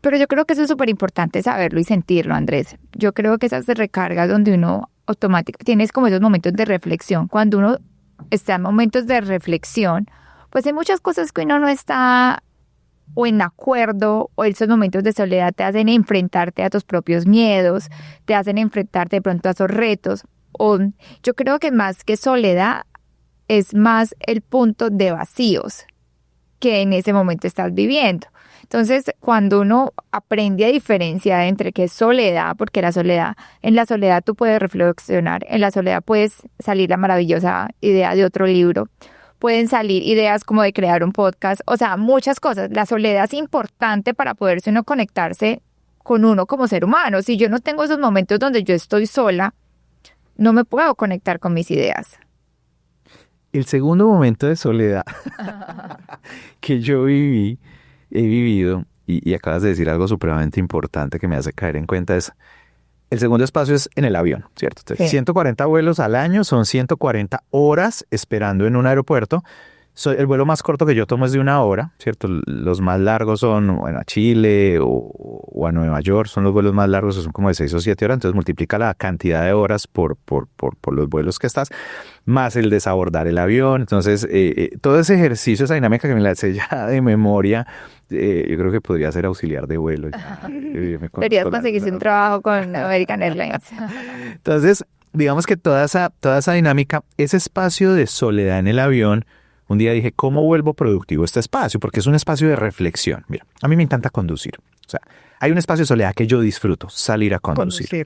Pero yo creo que eso es súper importante saberlo y sentirlo, Andrés. Yo creo que esas recargas donde uno automáticamente tienes como esos momentos de reflexión. Cuando uno está en momentos de reflexión, pues hay muchas cosas que uno no está o en acuerdo, o esos momentos de soledad te hacen enfrentarte a tus propios miedos, te hacen enfrentarte de pronto a esos retos. O yo creo que más que soledad es más el punto de vacíos que en ese momento estás viviendo. Entonces, cuando uno aprende a diferenciar entre qué es soledad, porque en la soledad tú puedes reflexionar, en la soledad puedes salir la maravillosa idea de otro libro, pueden salir ideas como de crear un podcast, o sea, muchas cosas. La soledad es importante para poderse uno conectarse con uno como ser humano. Si yo no tengo esos momentos donde yo estoy sola, no me puedo conectar con mis ideas. El segundo momento de soledad que yo he vivido, y acabas de decir algo supremamente importante que me hace caer en cuenta, es el segundo espacio es en el avión, ¿cierto? Entonces, 140 vuelos al año, son 140 horas esperando en un aeropuerto. El vuelo más corto que yo tomo es de 1 hora, ¿cierto? Los más largos son, bueno, a Chile o a Nueva York, son los vuelos más largos, son como de 6 o 7 horas, entonces multiplica la cantidad de horas por los vuelos que estás, más el desabordar el avión. Entonces, todo ese ejercicio, esa dinámica que me la sé ya de memoria, yo creo que podría ser auxiliar de vuelo. Deberías conseguirse un trabajo con American Airlines. Entonces, digamos que toda esa dinámica, ese espacio de soledad en el avión, un día dije, ¿cómo vuelvo productivo este espacio? Porque es un espacio de reflexión. Mira, a mí me encanta conducir. O sea, hay un espacio de soledad que yo disfruto, salir a conducir.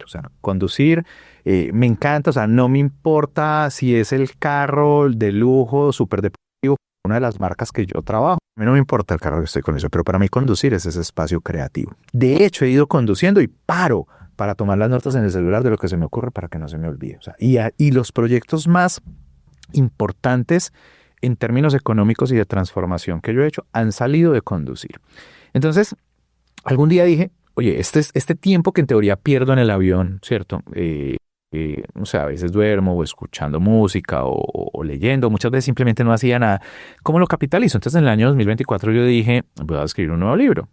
O sea, conducir me encanta. O sea, no me importa si es el carro de lujo, súper deportivo, una de las marcas que yo trabajo. A mí no me importa el carro que estoy conduciendo, pero para mí conducir es ese espacio creativo. De hecho, he ido conduciendo y paro para tomar las notas en el celular de lo que se me ocurre para que no se me olvide. O sea, y los proyectos más importantes en términos económicos y de transformación que yo he hecho han salido de conducir. Entonces, algún día dije, oye, este tiempo que en teoría pierdo en el avión, ¿cierto? O sea, a veces duermo o escuchando música o leyendo, muchas veces simplemente no hacía nada. ¿Cómo lo capitalizo? Entonces, en el año 2024 yo dije, voy a escribir un nuevo libro.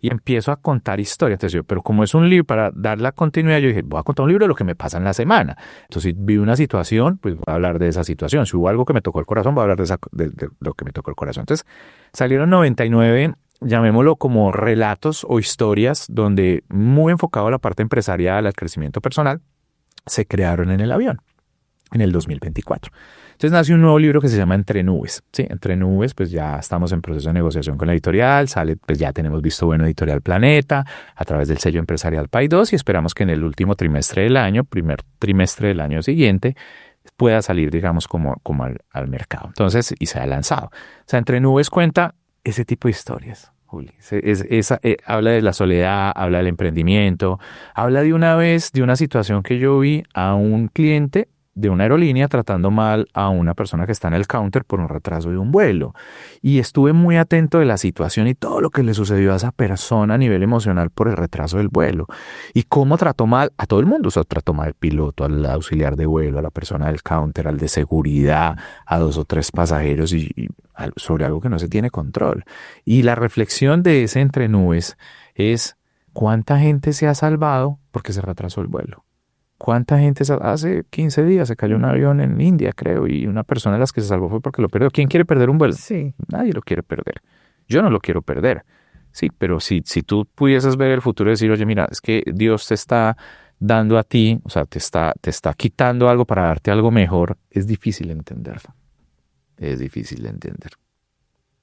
Y empiezo a contar historias. Entonces yo, pero como es un libro para dar la continuidad, yo dije, voy a contar un libro de lo que me pasa en la semana. Entonces, si vi una situación, pues voy a hablar de esa situación. Si hubo algo que me tocó el corazón, voy a hablar de lo que me tocó el corazón. Entonces, salieron 99, llamémoslo como relatos o historias, donde muy enfocado a la parte empresarial, al crecimiento personal, se crearon en el avión, en el 2024. Entonces nació un nuevo libro que se llama Entre Nubes. Sí, Entre Nubes, pues ya estamos en proceso de negociación con la editorial, sale, pues ya tenemos visto bueno Editorial Planeta, a través del sello empresarial Pay2, y esperamos que en el último trimestre del año, primer trimestre del año siguiente, pueda salir, digamos, como al mercado. Entonces, y se ha lanzado. O sea, Entre Nubes cuenta ese tipo de historias. Juli. Habla de la soledad, habla del emprendimiento, habla de una situación que yo vi a un cliente de una aerolínea tratando mal a una persona que está en el counter por un retraso de un vuelo. Y estuve muy atento de la situación y todo lo que le sucedió a esa persona a nivel emocional por el retraso del vuelo. Y cómo trató mal a todo el mundo. O sea, trató mal al piloto, al auxiliar de vuelo, a la persona del counter, al de seguridad, a 2 o 3 pasajeros y sobre algo que no se tiene control. Y la reflexión de ese Entre Nubes es ¿cuánta gente se ha salvado porque se retrasó el vuelo? ¿Cuánta gente hace 15 días se cayó un avión en India, creo, y una persona de las que se salvó fue porque lo perdió? ¿Quién quiere perder un vuelo? Sí. Nadie lo quiere perder. Yo no lo quiero perder. Sí, pero si tú pudieses ver el futuro y decir, oye, mira, es que Dios te está dando a ti, o sea, te está quitando algo para darte algo mejor, es difícil de entenderlo. Es difícil de entender.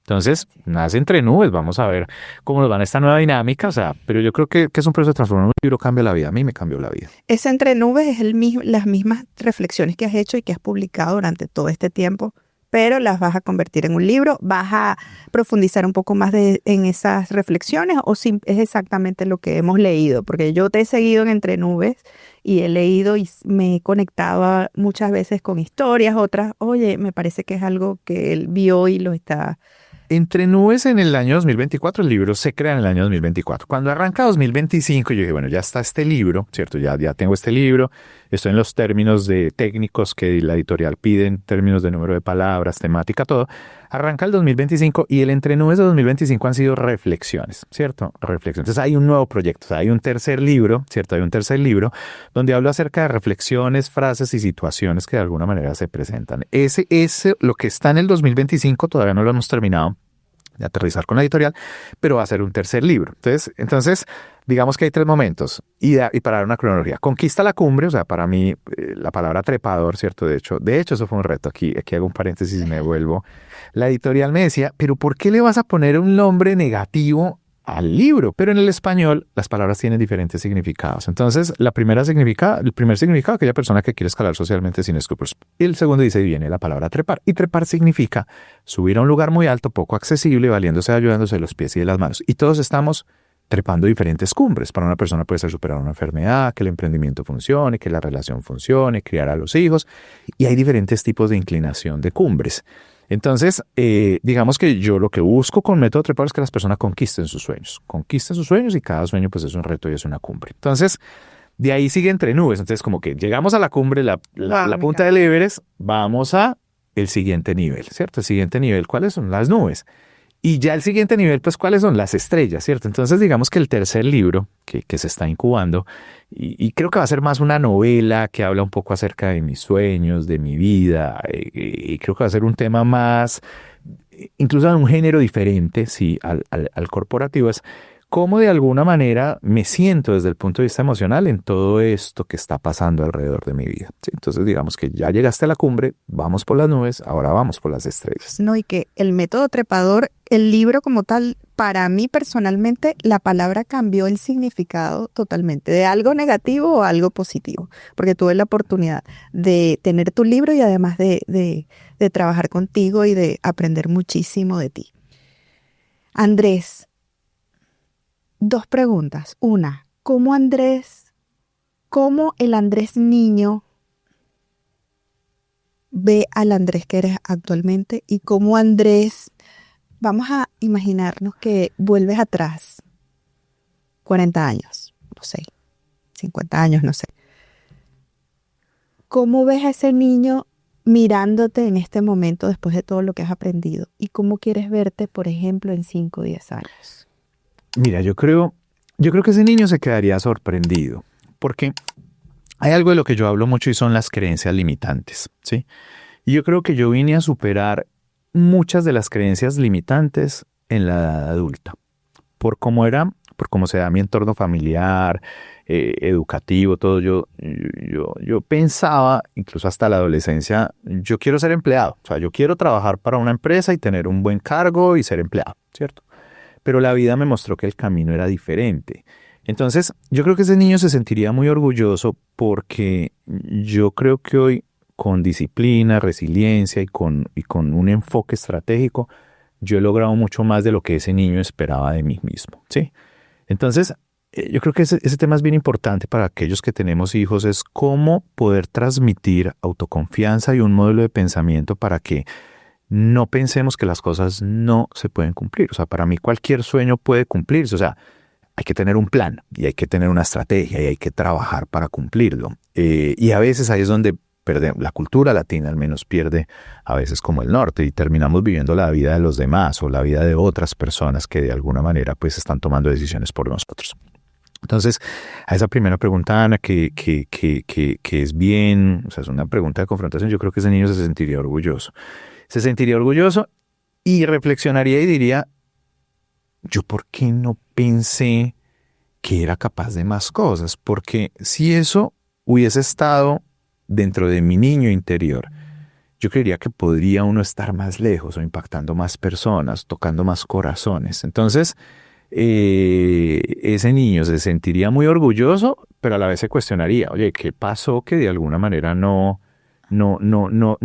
Entonces, nace Entre Nubes, vamos a ver cómo nos va en esta nueva dinámica, o sea, pero yo creo que es un proceso de transformación. Un libro cambia la vida, a mí me cambió la vida. Ese Entre Nubes es las mismas reflexiones que has hecho y que has publicado durante todo este tiempo, pero las vas a convertir en un libro, vas a profundizar un poco más en esas reflexiones, o si es exactamente lo que hemos leído, porque yo te he seguido en Entre Nubes y he leído y me he conectado muchas veces con historias, otras, oye, me parece que es algo que él vio y lo está... Entre Nubes en el año 2024, el libro se crea en el año 2024. Cuando arranca 2025, yo dije, bueno, ya está este libro, ¿cierto? Ya tengo este libro, estoy en los términos técnicos que la editorial pide, en términos de número de palabras, temática, todo. Arranca el 2025 y el Entre Nubes de 2025 han sido reflexiones, ¿cierto? Reflexiones. Entonces hay un nuevo proyecto, o sea, hay un tercer libro, ¿cierto? Hay un tercer libro donde hablo acerca de reflexiones, frases y situaciones que de alguna manera se presentan. Lo que está en el 2025 todavía no lo hemos terminado de aterrizar con la editorial, pero va a ser un tercer libro. Entonces digamos que hay 3 momentos y para dar una cronología. Conquista la cumbre, o sea, para mí la palabra trepador, ¿cierto? De hecho eso fue un reto. Aquí hago un paréntesis y me vuelvo. La editorial me decía, pero ¿por qué le vas a poner un nombre negativo al libro? Pero en el español las palabras tienen diferentes significados. Entonces, el primer significado, aquella persona que quiere escalar socialmente sin escrúpulos. Y el segundo dice, viene la palabra trepar. Y trepar significa subir a un lugar muy alto, poco accesible, valiéndose, ayudándose de los pies y de las manos. Y todos estamos trepando diferentes cumbres. Para una persona puede ser superar una enfermedad, que el emprendimiento funcione, que la relación funcione, criar a los hijos. Y hay diferentes tipos de inclinación de cumbres. Entonces, digamos que yo lo que busco con Método Trepador es que las personas conquisten sus sueños y cada sueño pues es un reto y es una cumbre. Entonces, de ahí sigue Entre Nubes. Entonces, como que llegamos a la cumbre, la punta del Everest, vamos a el siguiente nivel, ¿cierto? El siguiente nivel, ¿cuáles son? Las nubes. Y ya el siguiente nivel, pues, ¿cuáles son? Las estrellas, ¿cierto? Entonces, digamos que el tercer libro que se está incubando, y creo que va a ser más una novela que habla un poco acerca de mis sueños, de mi vida, y creo que va a ser un tema más, incluso de un género diferente, sí, al corporativo, es cómo de alguna manera me siento desde el punto de vista emocional en todo esto que está pasando alrededor de mi vida. ¿Sí? Entonces, digamos que ya llegaste a la cumbre, vamos por las nubes, ahora vamos por las estrellas. No, y que el Método Trepador, el libro como tal, para mí personalmente, la palabra cambió el significado totalmente, de algo negativo a algo positivo, porque tuve la oportunidad de tener tu libro y además de trabajar contigo y de aprender muchísimo de ti. Andrés, 2 preguntas. Una, ¿cómo el Andrés niño ve al Andrés que eres actualmente? Y cómo Andrés, vamos a imaginarnos que vuelves atrás 40 años, no sé, 50 años, no sé. ¿Cómo ves a ese niño mirándote en este momento después de todo lo que has aprendido? ¿Y cómo quieres verte, por ejemplo, en 5 o 10 años? Mira, yo creo que ese niño se quedaría sorprendido, porque hay algo de lo que yo hablo mucho y son las creencias limitantes, ¿sí? Y yo creo que yo vine a superar muchas de las creencias limitantes en la edad adulta, por cómo se da mi entorno familiar, educativo, todo. Yo pensaba, incluso hasta la adolescencia, yo quiero ser empleado, o sea, yo quiero trabajar para una empresa y tener un buen cargo y ser empleado, ¿cierto? Pero la vida me mostró que el camino era diferente. Entonces, yo creo que ese niño se sentiría muy orgulloso porque yo creo que hoy, con disciplina, resiliencia y con un enfoque estratégico, yo he logrado mucho más de lo que ese niño esperaba de mí mismo, ¿sí? Entonces, yo creo que ese tema es bien importante para aquellos que tenemos hijos, es cómo poder transmitir autoconfianza y un modelo de pensamiento para que no pensemos que las cosas no se pueden cumplir. O sea, para mí cualquier sueño puede cumplirse. O sea, hay que tener un plan y hay que tener una estrategia y hay que trabajar para cumplirlo. Y a veces ahí es donde la cultura latina al menos pierde a veces como el norte y terminamos viviendo la vida de los demás o la vida de otras personas que de alguna manera pues están tomando decisiones por nosotros. Entonces, a esa primera pregunta, Ana, que es bien, o sea, es una pregunta de confrontación, yo creo que ese niño se sentiría orgulloso. Se sentiría orgulloso y reflexionaría y diría, ¿yo por qué no pensé que era capaz de más cosas, porque si eso hubiese estado dentro de mi niño interior, yo creería que podría uno estar más lejos o impactando más personas, tocando más corazones. Entonces, ese niño se sentiría muy orgulloso, pero a la vez se cuestionaría, oye, ¿qué pasó que de alguna manera no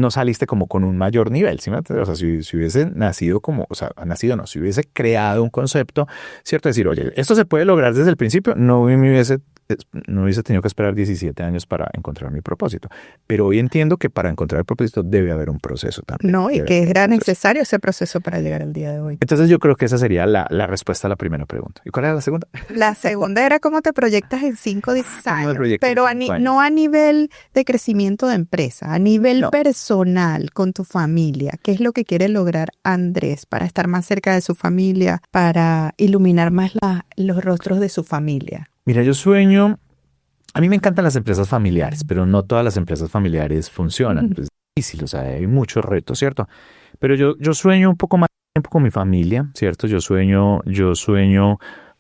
saliste como con un mayor nivel? ¿Sí me entiendes? O sea, si hubiese nacido como, o sea, nacido no, si hubiese creado un concepto, ¿cierto? Decir, oye, esto se puede lograr desde el principio, no hubiese tenido que esperar 17 años para encontrar mi propósito. Pero hoy entiendo que para encontrar el propósito debe haber un proceso también. No, y que era necesario ese proceso para llegar al día de hoy. Entonces yo creo que esa sería la respuesta a la primera pregunta. ¿Y cuál era la segunda? La segunda era cómo te proyectas en 5 10 años, pero años. No a nivel de crecimiento de empresa, a nivel personal con tu familia. ¿Qué es lo que quiere lograr Andrés para estar más cerca de su familia, para iluminar más los rostros de su familia? Mira, yo sueño, a mí me encantan las empresas familiares, pero no todas las empresas familiares funcionan. Es difícil, o sea, hay muchos retos, ¿cierto? Pero yo sueño un poco más tiempo con mi familia, ¿cierto? Yo sueño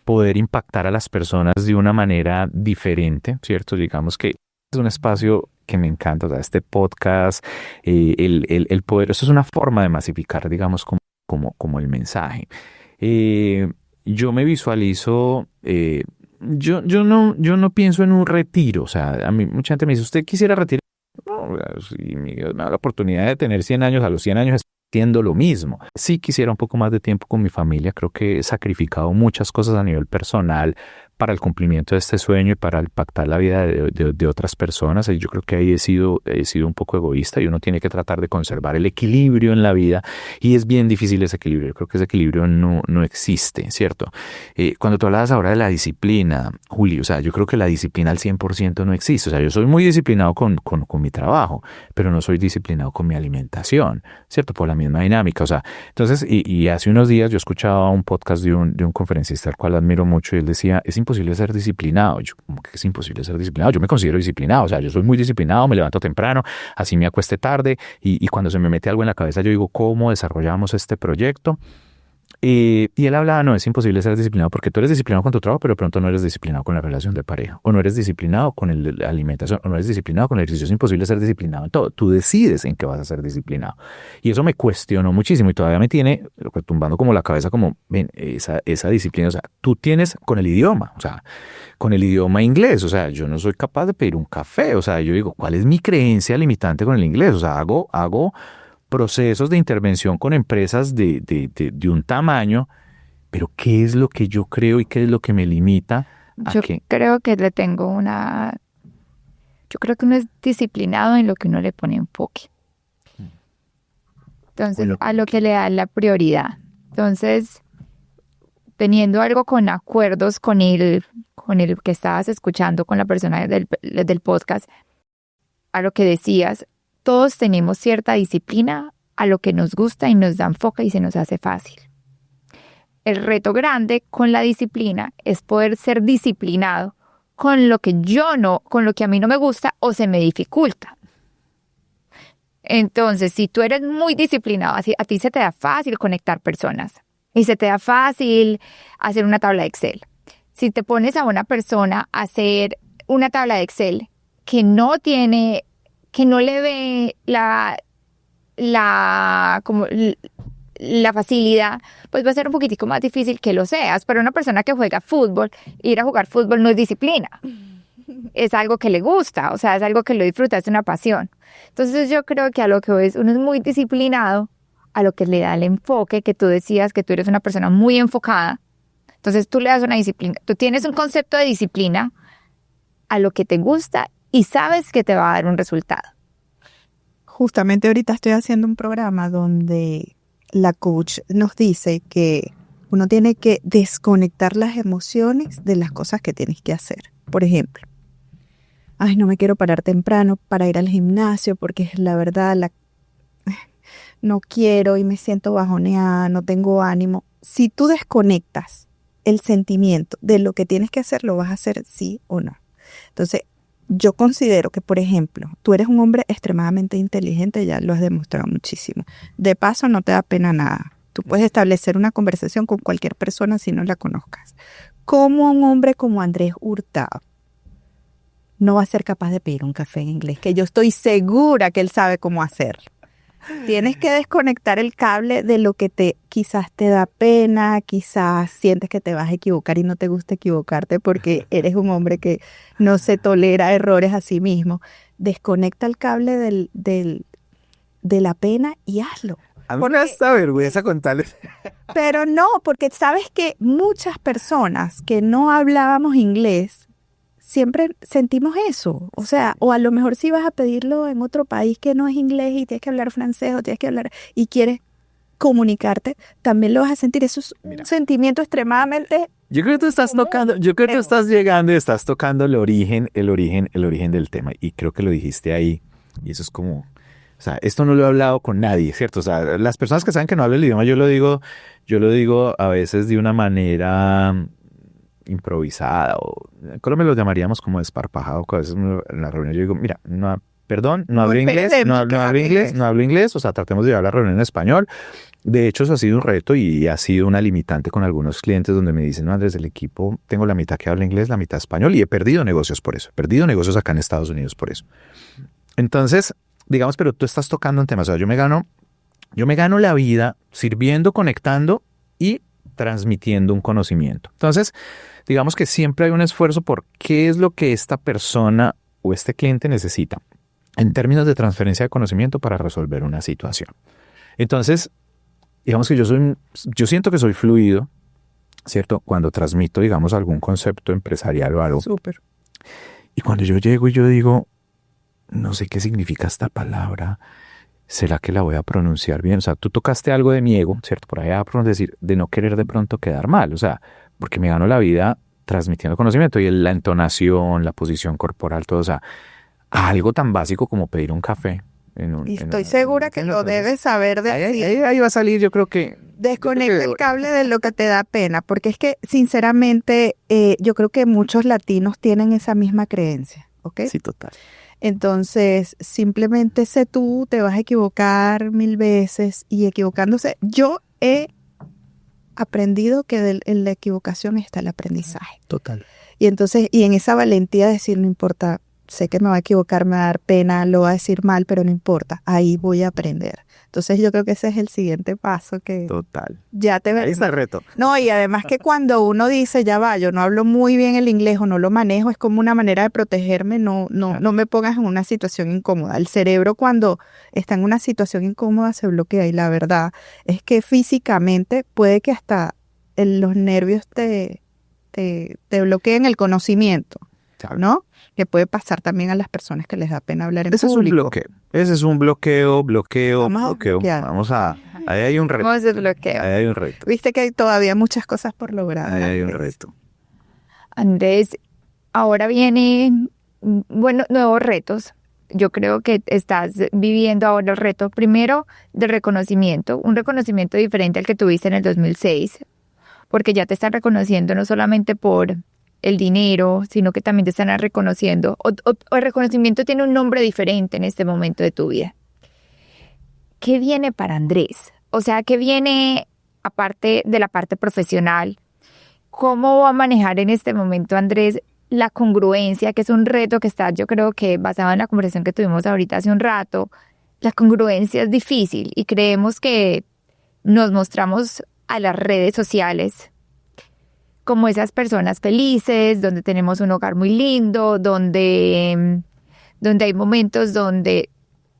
poder impactar a las personas de una manera diferente, ¿cierto? Digamos que es un espacio que me encanta, o sea, este podcast, el poder, eso es una forma de masificar, digamos, como el mensaje. Yo me visualizo... Yo no pienso en un retiro, o sea, a mí mucha gente me dice, ¿usted quisiera retirar? No, si Dios me da la oportunidad de tener 100 años, a los 100 años haciendo lo mismo. Sí quisiera un poco más de tiempo con mi familia, creo que he sacrificado muchas cosas a nivel personal para el cumplimiento de este sueño y para impactar la vida de otras personas. Y yo creo que ahí he sido un poco egoísta y uno tiene que tratar de conservar el equilibrio en la vida y es bien difícil ese equilibrio. Yo creo que ese equilibrio no existe, ¿cierto? Cuando tú hablabas ahora de la disciplina, Juli, o sea, yo creo que la disciplina al 100% no existe. O sea, yo soy muy disciplinado con mi trabajo, pero no soy disciplinado con mi alimentación, ¿cierto? Por la misma dinámica. O sea, entonces, y hace unos días yo escuchaba un podcast de un conferencista al cual admiro mucho y él decía, es imposible ser disciplinado. Yo, ¿cómo que es imposible ser disciplinado? Yo me considero disciplinado, o sea, yo soy muy disciplinado, me levanto temprano, así me acueste tarde y cuando se me mete algo en la cabeza yo digo, ¿cómo desarrollamos este proyecto? Y él hablaba, no, es imposible ser disciplinado porque tú eres disciplinado con tu trabajo, pero de pronto no eres disciplinado con la relación de pareja, o no eres disciplinado con la alimentación, o no eres disciplinado con el ejercicio. Es imposible ser disciplinado en todo. Tú decides en qué vas a ser disciplinado. Y eso me cuestionó muchísimo y todavía me tiene retumbando como la cabeza como, ven, esa disciplina, o sea, tú tienes con el idioma, o sea, con el idioma inglés, o sea, yo no soy capaz de pedir un café, o sea, yo digo, ¿cuál es mi creencia limitante con el inglés? O sea, hago procesos de intervención con empresas de un tamaño, pero ¿qué es lo que yo creo y qué es lo que me limita a Yo que? creo que yo creo que uno es disciplinado en lo que uno le pone enfoque. Entonces, Bueno, a lo que le da la prioridad. Entonces, teniendo algo con acuerdos con el que estabas escuchando, con la persona del podcast, a lo que decías, todos tenemos cierta disciplina a lo que nos gusta y nos da enfoque y se nos hace fácil. El reto grande con la disciplina es poder ser disciplinado con lo que con lo que a mí no me gusta o se me dificulta. Entonces, si tú eres muy disciplinado, a ti se te da fácil conectar personas y se te da fácil hacer una tabla de Excel. Si te pones a una persona a hacer una tabla de Excel que no le ve la facilidad, pues va a ser un poquitico más difícil que lo seas. Pero una persona que juega fútbol, ir a jugar fútbol no es disciplina. Es algo que le gusta, o sea, es algo que lo disfruta, es una pasión. Entonces yo creo que a lo que uno es muy disciplinado, a lo que le da el enfoque, que tú decías que tú eres una persona muy enfocada. Entonces tú le das una disciplina, tú tienes un concepto de disciplina a lo que te gusta y sabes que te va a dar un resultado. Justamente ahorita estoy haciendo un programa donde la coach nos dice que uno tiene que desconectar las emociones de las cosas que tienes que hacer. Por ejemplo, ay, no me quiero parar temprano para ir al gimnasio porque la verdad no quiero y me siento bajoneada, no tengo ánimo. Si tú desconectas el sentimiento de lo que tienes que hacer, lo vas a hacer sí o no. Entonces, yo considero que, por ejemplo, tú eres un hombre extremadamente inteligente, ya lo has demostrado muchísimo. De paso, no te da pena nada. Tú puedes establecer una conversación con cualquier persona si no la conozcas. ¿Cómo un hombre como Andrés Hurtado no va a ser capaz de pedir un café en inglés? Que yo estoy segura que él sabe cómo hacerlo. Tienes que desconectar el cable de lo que quizás te da pena, quizás sientes que te vas a equivocar y no te gusta equivocarte porque eres un hombre que no se tolera errores a sí mismo. Desconecta el cable de la pena y hazlo. A mí me da esta vergüenza contarles. Pero no, porque sabes que muchas personas que no hablábamos inglés siempre sentimos eso. O sea, o a lo mejor si vas a pedirlo en otro país que no es inglés y tienes que hablar francés o tienes que hablar y quieres comunicarte, también lo vas a sentir. Eso es un sentimiento extremadamente... Yo creo que tú estás tocando, yo creo que tú estás llegando y estás tocando el origen del tema. Y creo que lo dijiste ahí. Y eso es como... O sea, esto no lo he hablado con nadie, ¿cierto? O sea, las personas que saben que no hablo el idioma, yo lo digo a veces de una manera improvisada, o en Colombia lo llamaríamos como desparpajado, que a veces en la reunión yo digo, mira, no hablo inglés, o sea, tratemos de llevar la reunión en español. De hecho, eso ha sido un reto y ha sido una limitante con algunos clientes donde me dicen, no, Andrés, del equipo tengo la mitad que habla inglés, la mitad español, y he perdido negocios por eso, he perdido negocios acá en Estados Unidos por eso. Entonces, digamos, pero tú estás tocando un tema, o sea, yo me gano la vida sirviendo, conectando y transmitiendo un conocimiento. Entonces, digamos que siempre hay un esfuerzo por qué es lo que esta persona o este cliente necesita en términos de transferencia de conocimiento para resolver una situación. Entonces, digamos que yo siento que soy fluido, ¿cierto? Cuando transmito, digamos, algún concepto empresarial o algo. Súper. Y cuando yo llego y yo digo, no sé qué significa esta palabra, ¿será que la voy a pronunciar bien? O sea, tú tocaste algo de mi ego, ¿cierto? Por allá, por decir, de no querer de pronto quedar mal, o sea, porque me gano la vida transmitiendo conocimiento y la entonación, la posición corporal, todo, o sea, algo tan básico como pedir un café. Y estoy segura que lo debes saber de ahí va a salir, yo creo que... Desconecta el cable de lo que te da pena, porque es que, sinceramente, yo creo que muchos latinos tienen esa misma creencia, ¿ok? Sí, total. Entonces, simplemente sé tú, te vas a equivocar 1000 veces y equivocándose. Yo he aprendido que en la equivocación está el aprendizaje. Total. Y entonces, y en esa valentía de decir, no importa, sé que me va a equivocar, me va a dar pena, lo va a decir mal, pero no importa, ahí voy a aprender. Entonces yo creo que ese es el siguiente paso que... Total. Ya te Ahí está el reto. No, y además que cuando uno dice, ya va, yo no hablo muy bien el inglés o no lo manejo, es como una manera de protegerme, no me pongas en una situación incómoda. El cerebro cuando está en una situación incómoda se bloquea y la verdad es que físicamente puede que hasta los nervios te bloqueen el conocimiento, ¿no? Que puede pasar también a las personas que les da pena hablar en público. Ese es un bloqueo. Vamos ahí hay un reto. Vamos a bloqueo. Ahí hay un reto. Viste que hay todavía muchas cosas por lograr. Ahí hay un reto. Andrés, ahora vienen, nuevos retos. Yo creo que estás viviendo ahora el reto primero del reconocimiento, un reconocimiento diferente al que tuviste en el 2006, porque ya te están reconociendo no solamente por el dinero, sino que también te están reconociendo, o el reconocimiento tiene un nombre diferente en este momento de tu vida. ¿Qué viene para Andrés? O sea, ¿qué viene aparte de la parte profesional? ¿Cómo va a manejar en este momento Andrés la congruencia, que es un reto que está, yo creo que basado en la conversación que tuvimos ahorita hace un rato? La congruencia es difícil y creemos que nos mostramos a las redes sociales como esas personas felices, donde tenemos un hogar muy lindo, donde hay momentos donde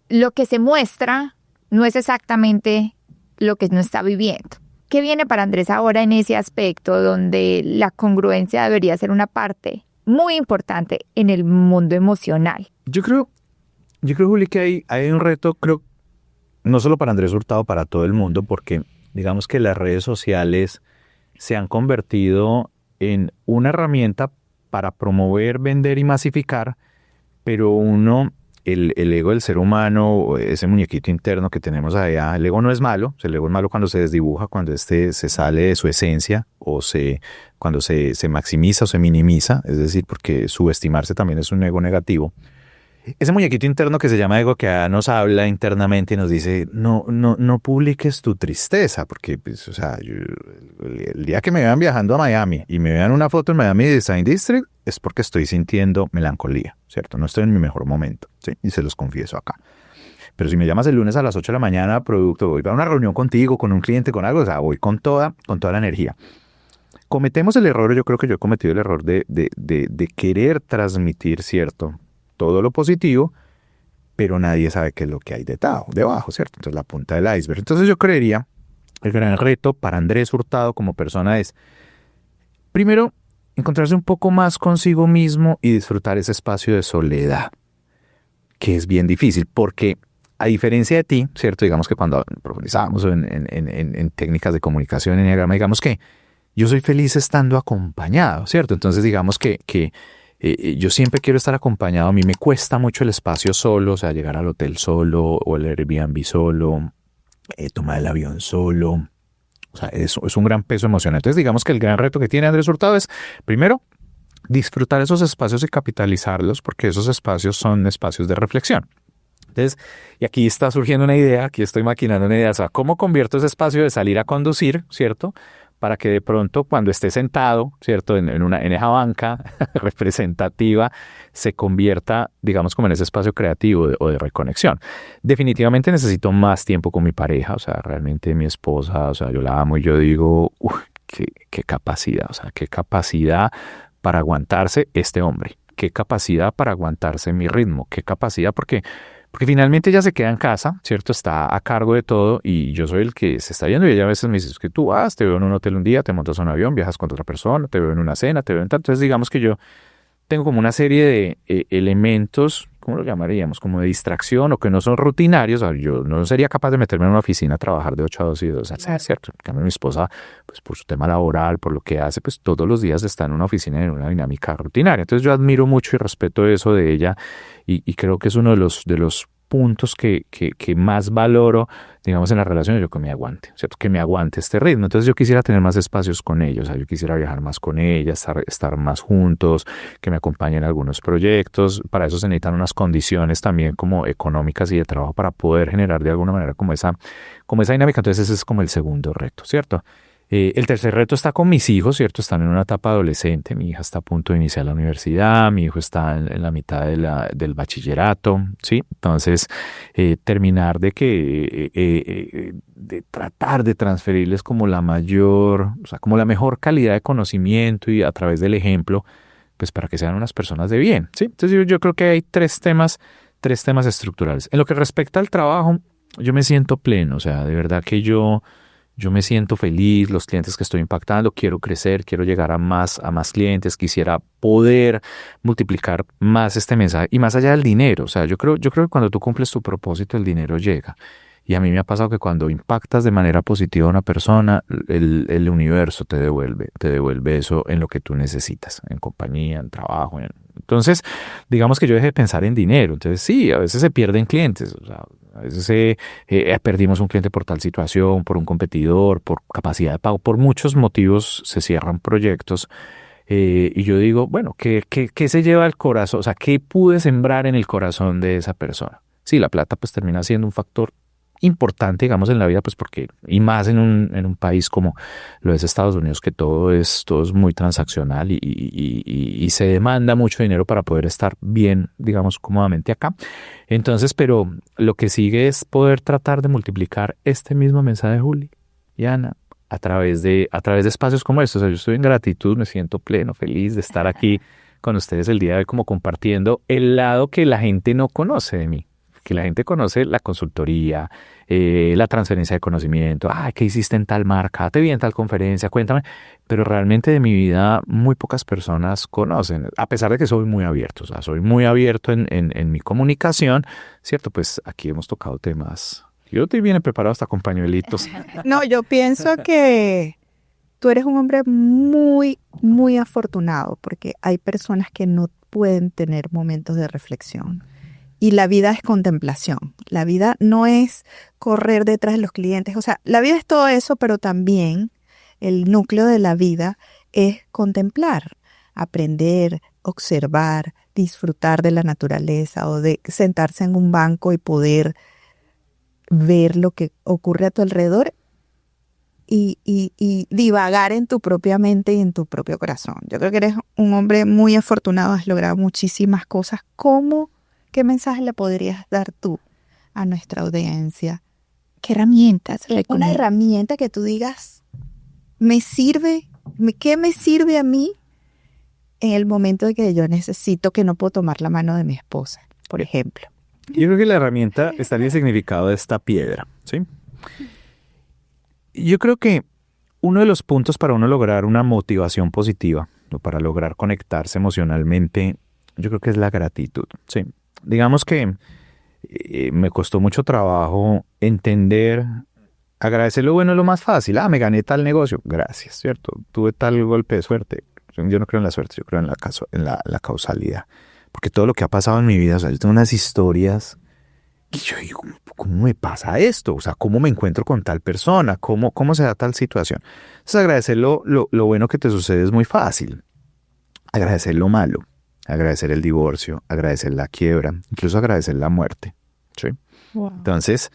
lo que se muestra no es exactamente lo que no está viviendo. ¿Qué viene para Andrés ahora en ese aspecto donde la congruencia debería ser una parte muy importante en el mundo emocional? Yo creo, Juli, que hay un reto, creo, no solo para Andrés Hurtado, para todo el mundo, porque digamos que las redes sociales se han convertido en una herramienta para promover, vender y masificar, pero el ego del ser humano, ese muñequito interno que tenemos allá, el ego no es malo, el ego es malo cuando se desdibuja, cuando se sale de su esencia o cuando se maximiza o se minimiza, es decir, porque subestimarse también es un ego negativo. ese muñequito interno que se llama ego, que nos habla internamente y nos dice, no publiques tu tristeza, porque, pues, o sea, el día que me vean viajando a Miami y me vean una foto en Miami Design District, es porque estoy sintiendo melancolía, ¿cierto? No estoy en mi mejor momento, ¿sí? Y se los confieso acá. Pero si me llamas el lunes a las 8 de la mañana, producto, voy para una reunión contigo, con un cliente, con algo, o sea, voy con toda la energía. Cometemos el error, yo creo que yo he cometido el error de querer transmitir, ¿cierto?, todo lo positivo, pero nadie sabe qué es lo que hay debajo, ¿cierto? Entonces, la punta del iceberg. Entonces, yo creería, el gran reto para Andrés Hurtado como persona es, primero, encontrarse un poco más consigo mismo y disfrutar ese espacio de soledad, que es bien difícil, porque a diferencia de ti, ¿cierto? Digamos que cuando profundizamos en técnicas de comunicación, en Enneagrama, digamos que yo soy feliz estando acompañado, ¿cierto? Entonces, digamos que yo siempre quiero estar acompañado. A mí me cuesta mucho el espacio solo, o sea, llegar al hotel solo o el Airbnb solo, tomar el avión solo. O sea, es un gran peso emocional. Entonces, digamos que el gran reto que tiene Andrés Hurtado es, primero, disfrutar esos espacios y capitalizarlos, porque esos espacios son espacios de reflexión. Entonces, y aquí está surgiendo una idea, aquí estoy maquinando una idea, o sea, ¿cómo convierto ese espacio de salir a conducir, ¿cierto?, para que de pronto cuando esté sentado, ¿cierto?, en esa banca representativa, se convierta, digamos, como en ese espacio creativo o de reconexión. Definitivamente necesito más tiempo con mi pareja, o sea, realmente mi esposa, o sea, yo la amo y yo digo, qué capacidad, o sea, qué capacidad para aguantarse este hombre, qué capacidad para aguantarse mi ritmo, qué capacidad, porque finalmente ella se queda en casa, ¿cierto? Está a cargo de todo y yo soy el que se está yendo y ella a veces me dice, es que tú vas, te veo en un hotel un día, te montas a un avión, viajas con otra persona, te veo en una cena, te veo en tal. Entonces digamos que yo tengo como una serie de elementos, ¿cómo lo llamaríamos? Como de distracción o que no son rutinarios. O sea, yo no sería capaz de meterme en una oficina a trabajar de 8 a 2 y 2. Es cierto. En cambio, mi esposa, pues por su tema laboral, por lo que hace, pues todos los días está en una oficina en una dinámica rutinaria. Entonces yo admiro mucho y respeto eso de ella y creo que es uno de los puntos que más valoro, digamos, en las relaciones, yo que me aguante, ¿cierto? Que me aguante este ritmo. Entonces yo quisiera tener más espacios con ellos, o sea, yo quisiera viajar más con ella, estar más juntos, que me acompañen en algunos proyectos. Para eso se necesitan unas condiciones también como económicas y de trabajo para poder generar de alguna manera como esa dinámica. Entonces ese es como el segundo reto, ¿cierto? El tercer reto está con mis hijos, ¿cierto? Están en una etapa adolescente. Mi hija está a punto de iniciar la universidad, mi hijo está en la mitad del bachillerato, ¿sí? Entonces, terminar de tratar de transferirles como la mejor calidad de conocimiento y a través del ejemplo, pues para que sean unas personas de bien, ¿sí? Entonces, yo creo que hay tres temas estructurales. En lo que respecta al trabajo, yo me siento pleno, o sea, de verdad que yo me siento feliz, los clientes que estoy impactando, quiero crecer, quiero llegar a más clientes, quisiera poder multiplicar más este mensaje y más allá del dinero. O sea, yo creo que cuando tú cumples tu propósito, el dinero llega. Y a mí me ha pasado que cuando impactas de manera positiva a una persona, el universo te devuelve eso en lo que tú necesitas, en compañía, en trabajo. Entonces, digamos que yo dejé de pensar en dinero. Entonces, sí, a veces se pierden clientes, o sea, a veces perdimos un cliente por tal situación, por un competidor, por capacidad de pago, por muchos motivos se cierran proyectos. Y yo digo, bueno, ¿qué se lleva al corazón? O sea, ¿qué pude sembrar en el corazón de esa persona? Sí, la plata pues termina siendo un factor importante, digamos, en la vida, pues porque, y más en un país como lo es Estados Unidos, que todo es muy transaccional y se demanda mucho dinero para poder estar bien, digamos, cómodamente acá. Entonces, pero lo que sigue es poder tratar de multiplicar este mismo mensaje, Juli y Ana, a través de espacios como estos. O sea, yo estoy en gratitud, me siento pleno, feliz de estar aquí con ustedes el día de hoy, como compartiendo el lado que la gente no conoce de mí. Que la gente conoce la consultoría, la transferencia de conocimiento, ¿qué hiciste en tal marca? Te vi en tal conferencia, cuéntame. Pero realmente de mi vida muy pocas personas conocen, a pesar de que soy muy abierto, o sea, soy muy abierto en mi comunicación, ¿cierto? Pues aquí hemos tocado temas. Yo estoy bien preparado hasta con pañuelitos. No, yo pienso que tú eres un hombre muy, muy afortunado porque hay personas que no pueden tener momentos de reflexión. Y la vida es contemplación. La vida no es correr detrás de los clientes. O sea, la vida es todo eso, pero también el núcleo de la vida es contemplar, aprender, observar, disfrutar de la naturaleza o de sentarse en un banco y poder ver lo que ocurre a tu alrededor y divagar en tu propia mente y en tu propio corazón. Yo creo que eres un hombre muy afortunado, has logrado muchísimas cosas. ¿Qué mensaje le podrías dar tú a nuestra audiencia? ¿Qué herramientas Una recomiendas? herramienta que tú digas, ¿qué me sirve a mí en el momento de que yo necesito que no puedo tomar la mano de mi esposa, por ejemplo? Yo creo que la herramienta está en el significado de esta piedra, ¿sí? Yo creo que uno de los puntos para uno lograr una motivación positiva o para lograr conectarse emocionalmente, yo creo que es la gratitud, ¿sí? Digamos que me costó mucho trabajo entender, agradecer lo bueno es lo más fácil. Me gané tal negocio, gracias, ¿cierto? Tuve tal golpe de suerte. Yo no creo en la suerte, yo creo en la causalidad. Porque todo lo que ha pasado en mi vida, o sea, yo tengo unas historias que yo digo, ¿cómo me pasa esto? O sea, ¿cómo me encuentro con tal persona? ¿Cómo se da tal situación? Entonces, agradecer lo bueno que te sucede es muy fácil. Agradecer lo malo, agradecer el divorcio, agradecer la quiebra, incluso agradecer la muerte, ¿sí? Wow. Entonces,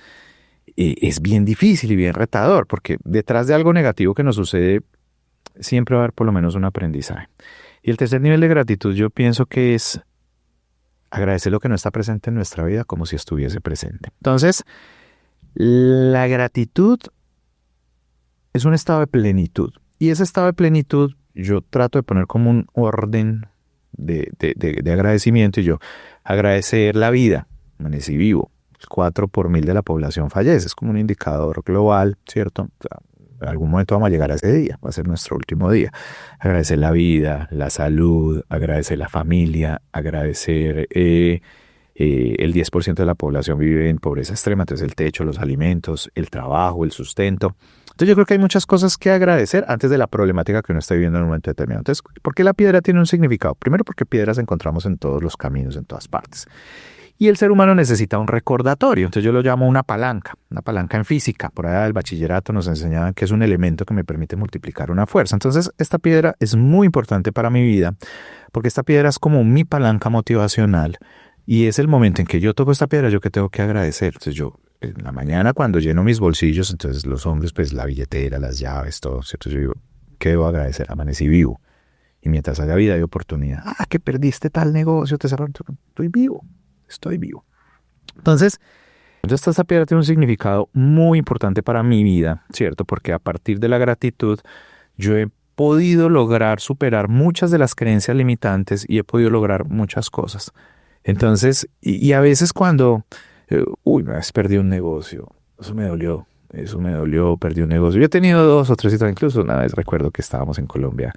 es bien difícil y bien retador, porque detrás de algo negativo que nos sucede, siempre va a haber por lo menos un aprendizaje. Y el tercer nivel de gratitud yo pienso que es agradecer lo que no está presente en nuestra vida como si estuviese presente. Entonces, la gratitud es un estado de plenitud. Y ese estado de plenitud yo trato de poner como un orden de agradecimiento. Y yo agradecer la vida, amanecí vivo. 4 por 1000 de la población fallece. Es como un indicador global, ¿cierto? O sea, en algún momento vamos a llegar a ese día, va a ser nuestro último día. Agradecer la vida, la salud, agradecer la familia, agradecer el 10% de la población vive en pobreza extrema, entonces el techo, los alimentos, el trabajo, el sustento. Entonces yo creo que hay muchas cosas que agradecer antes de la problemática que uno está viviendo en un momento determinado. Entonces, ¿por qué la piedra tiene un significado? Primero porque piedras encontramos en todos los caminos, en todas partes. Y el ser humano necesita un recordatorio, entonces yo lo llamo una palanca en física. Por allá del bachillerato nos enseñaban que es un elemento que me permite multiplicar una fuerza. Entonces esta piedra es muy importante para mi vida, porque esta piedra es como mi palanca motivacional y es el momento en que yo toco esta piedra, yo que tengo que agradecer. Entonces yo en la mañana cuando lleno mis bolsillos, entonces los hombres, pues la billetera, las llaves, todo, ¿cierto? Yo digo, ¿qué debo agradecer? Amanecí vivo. Y mientras haya vida hay oportunidad. Que perdiste tal negocio, te cerraron, estoy vivo. Entonces esta piedra tiene un significado muy importante para mi vida, ¿cierto? Porque a partir de la gratitud yo he podido lograr superar muchas de las creencias limitantes y he podido lograr muchas cosas. Entonces, y a veces cuando, una vez perdí un negocio, eso me dolió, perdí un negocio. Yo he tenido 2 o 3 citas, incluso una vez recuerdo que estábamos en Colombia.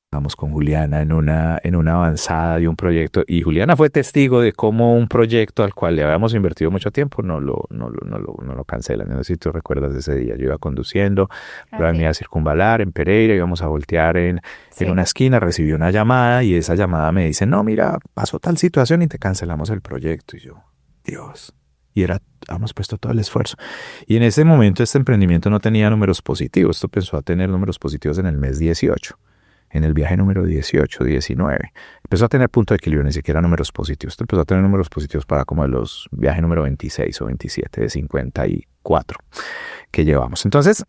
Estábamos con Juliana en una avanzada de un proyecto y Juliana fue testigo de cómo un proyecto al cual le habíamos invertido mucho tiempo no lo cancelan. No sé si tú recuerdas de ese día. Yo iba conduciendo, me iba a circunvalar en Pereira, íbamos a voltear en una esquina, recibí una llamada y esa llamada me dice, no, mira, pasó tal situación y te cancelamos el proyecto. Y yo, Dios. Y habíamos puesto todo el esfuerzo. Y en ese momento este emprendimiento no tenía números positivos. Esto empezó a tener números positivos en el mes 18. En el viaje número 18, 19. Empezó a tener punto de equilibrio, ni siquiera números positivos. Esto empezó a tener números positivos para como los viajes número 26 o 27 de 54 que llevamos. Entonces,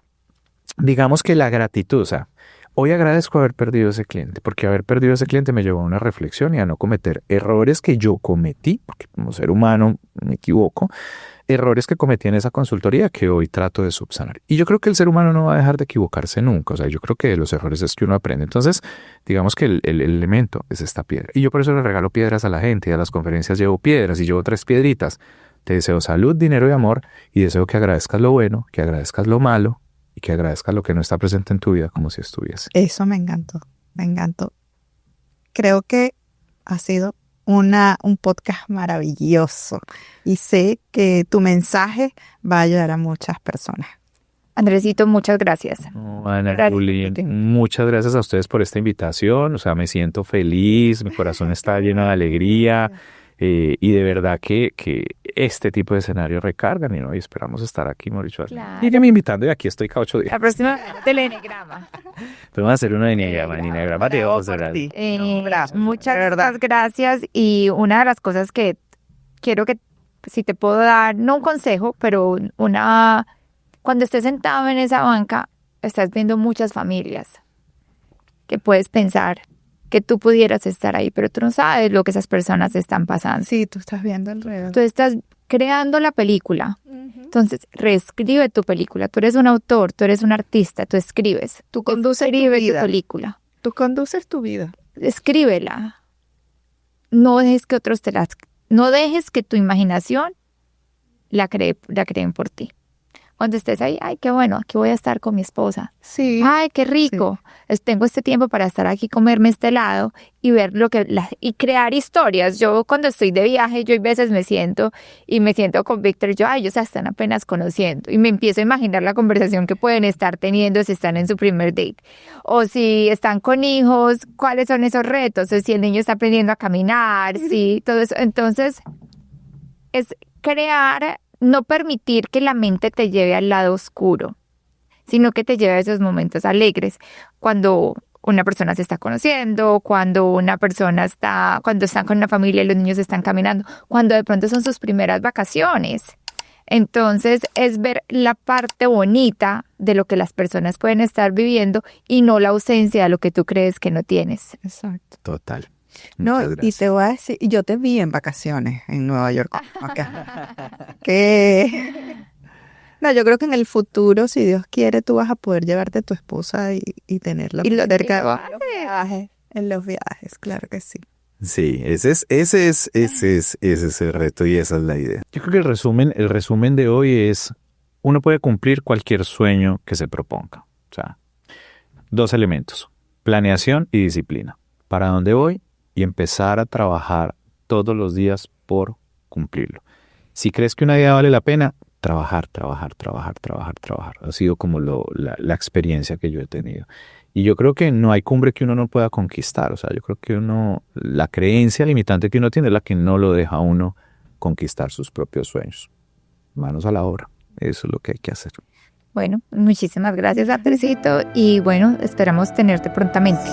digamos que la gratitud, o sea, hoy agradezco haber perdido ese cliente, porque haber perdido ese cliente me llevó a una reflexión y a no cometer errores que yo cometí, porque como ser humano me equivoco, errores que cometí en esa consultoría que hoy trato de subsanar. Y yo creo que el ser humano no va a dejar de equivocarse nunca. O sea, yo creo que de los errores es que uno aprende. Entonces, digamos que el elemento es esta piedra. Y yo por eso le regalo piedras a la gente y a las conferencias llevo piedras y llevo 3 piedritas. Te deseo salud, dinero y amor y deseo que agradezcas lo bueno, que agradezcas lo malo y que agradezcas lo que no está presente en tu vida como si estuviese. Eso me encantó, me encantó. Creo que ha sido un podcast maravilloso y sé que tu mensaje va a ayudar a muchas personas. Andresito, muchas gracias. Ana Juli, muchas gracias a ustedes por esta invitación. O sea, me siento feliz, mi corazón está lleno de alegría. Y de verdad que este tipo de escenarios recargan y, ¿no? Y esperamos estar aquí, Mauricio. Claro. Sígueme invitando y aquí estoy cada 8 días. La próxima del Enneagrama. Podemos hacer uno de Enneagrama de ojos, ¿verdad? Muchas gracias. Y una de las cosas que quiero que, si te puedo dar, no un consejo, pero cuando estés sentado en esa banca, estás viendo muchas familias que puedes pensar que tú pudieras estar ahí, pero tú no sabes lo que esas personas están pasando. Sí, tú estás viendo alrededor. Tú estás creando la película. Entonces, reescribe tu película. Tú eres un autor, tú eres un artista, tú escribes. Tú conduces tu Escribe tu vida. película. Tú conduces tu vida. Escríbela. No dejes que otros no dejes que tu imaginación la creen por ti. Cuando estés ahí, ay, qué bueno, aquí voy a estar con mi esposa. Sí. Ay, qué rico. Tengo este tiempo para estar aquí, comerme este helado y ver y crear historias. Yo cuando estoy de viaje, yo a veces me siento con Víctor, ellos se están apenas conociendo y me empiezo a imaginar la conversación que pueden estar teniendo si están en su primer date. O si están con hijos, cuáles son esos retos, o si el niño está aprendiendo a caminar, sí, todo eso. Entonces, es crear, no permitir que la mente te lleve al lado oscuro, sino que te lleve a esos momentos alegres. Cuando una persona se está conociendo, cuando están con una familia y los niños están caminando, cuando de pronto son sus primeras vacaciones. Entonces, es ver la parte bonita de lo que las personas pueden estar viviendo y no la ausencia de lo que tú crees que no tienes. Exacto. Total. No, Muchas y gracias. te voy a decir, yo te vi en vacaciones en Nueva York. Acá. No, yo creo que en el futuro, si Dios quiere, tú vas a poder llevarte a tu esposa y tenerla cerca en los viajes, claro que sí. Sí, ese es el reto y esa es la idea. Yo creo que el resumen de hoy es, uno puede cumplir cualquier sueño que se proponga. O sea, 2 elementos, planeación y disciplina. ¿Para dónde voy? Y empezar a trabajar todos los días por cumplirlo. Si crees que una idea vale la pena, trabajar. Ha sido como la experiencia que yo he tenido. Y yo creo que no hay cumbre que uno no pueda conquistar. O sea, yo creo que la creencia limitante que uno tiene es la que no lo deja a uno conquistar sus propios sueños. Manos a la obra. Eso es lo que hay que hacer. Bueno, muchísimas gracias, Andresito. Y bueno, esperamos tenerte prontamente.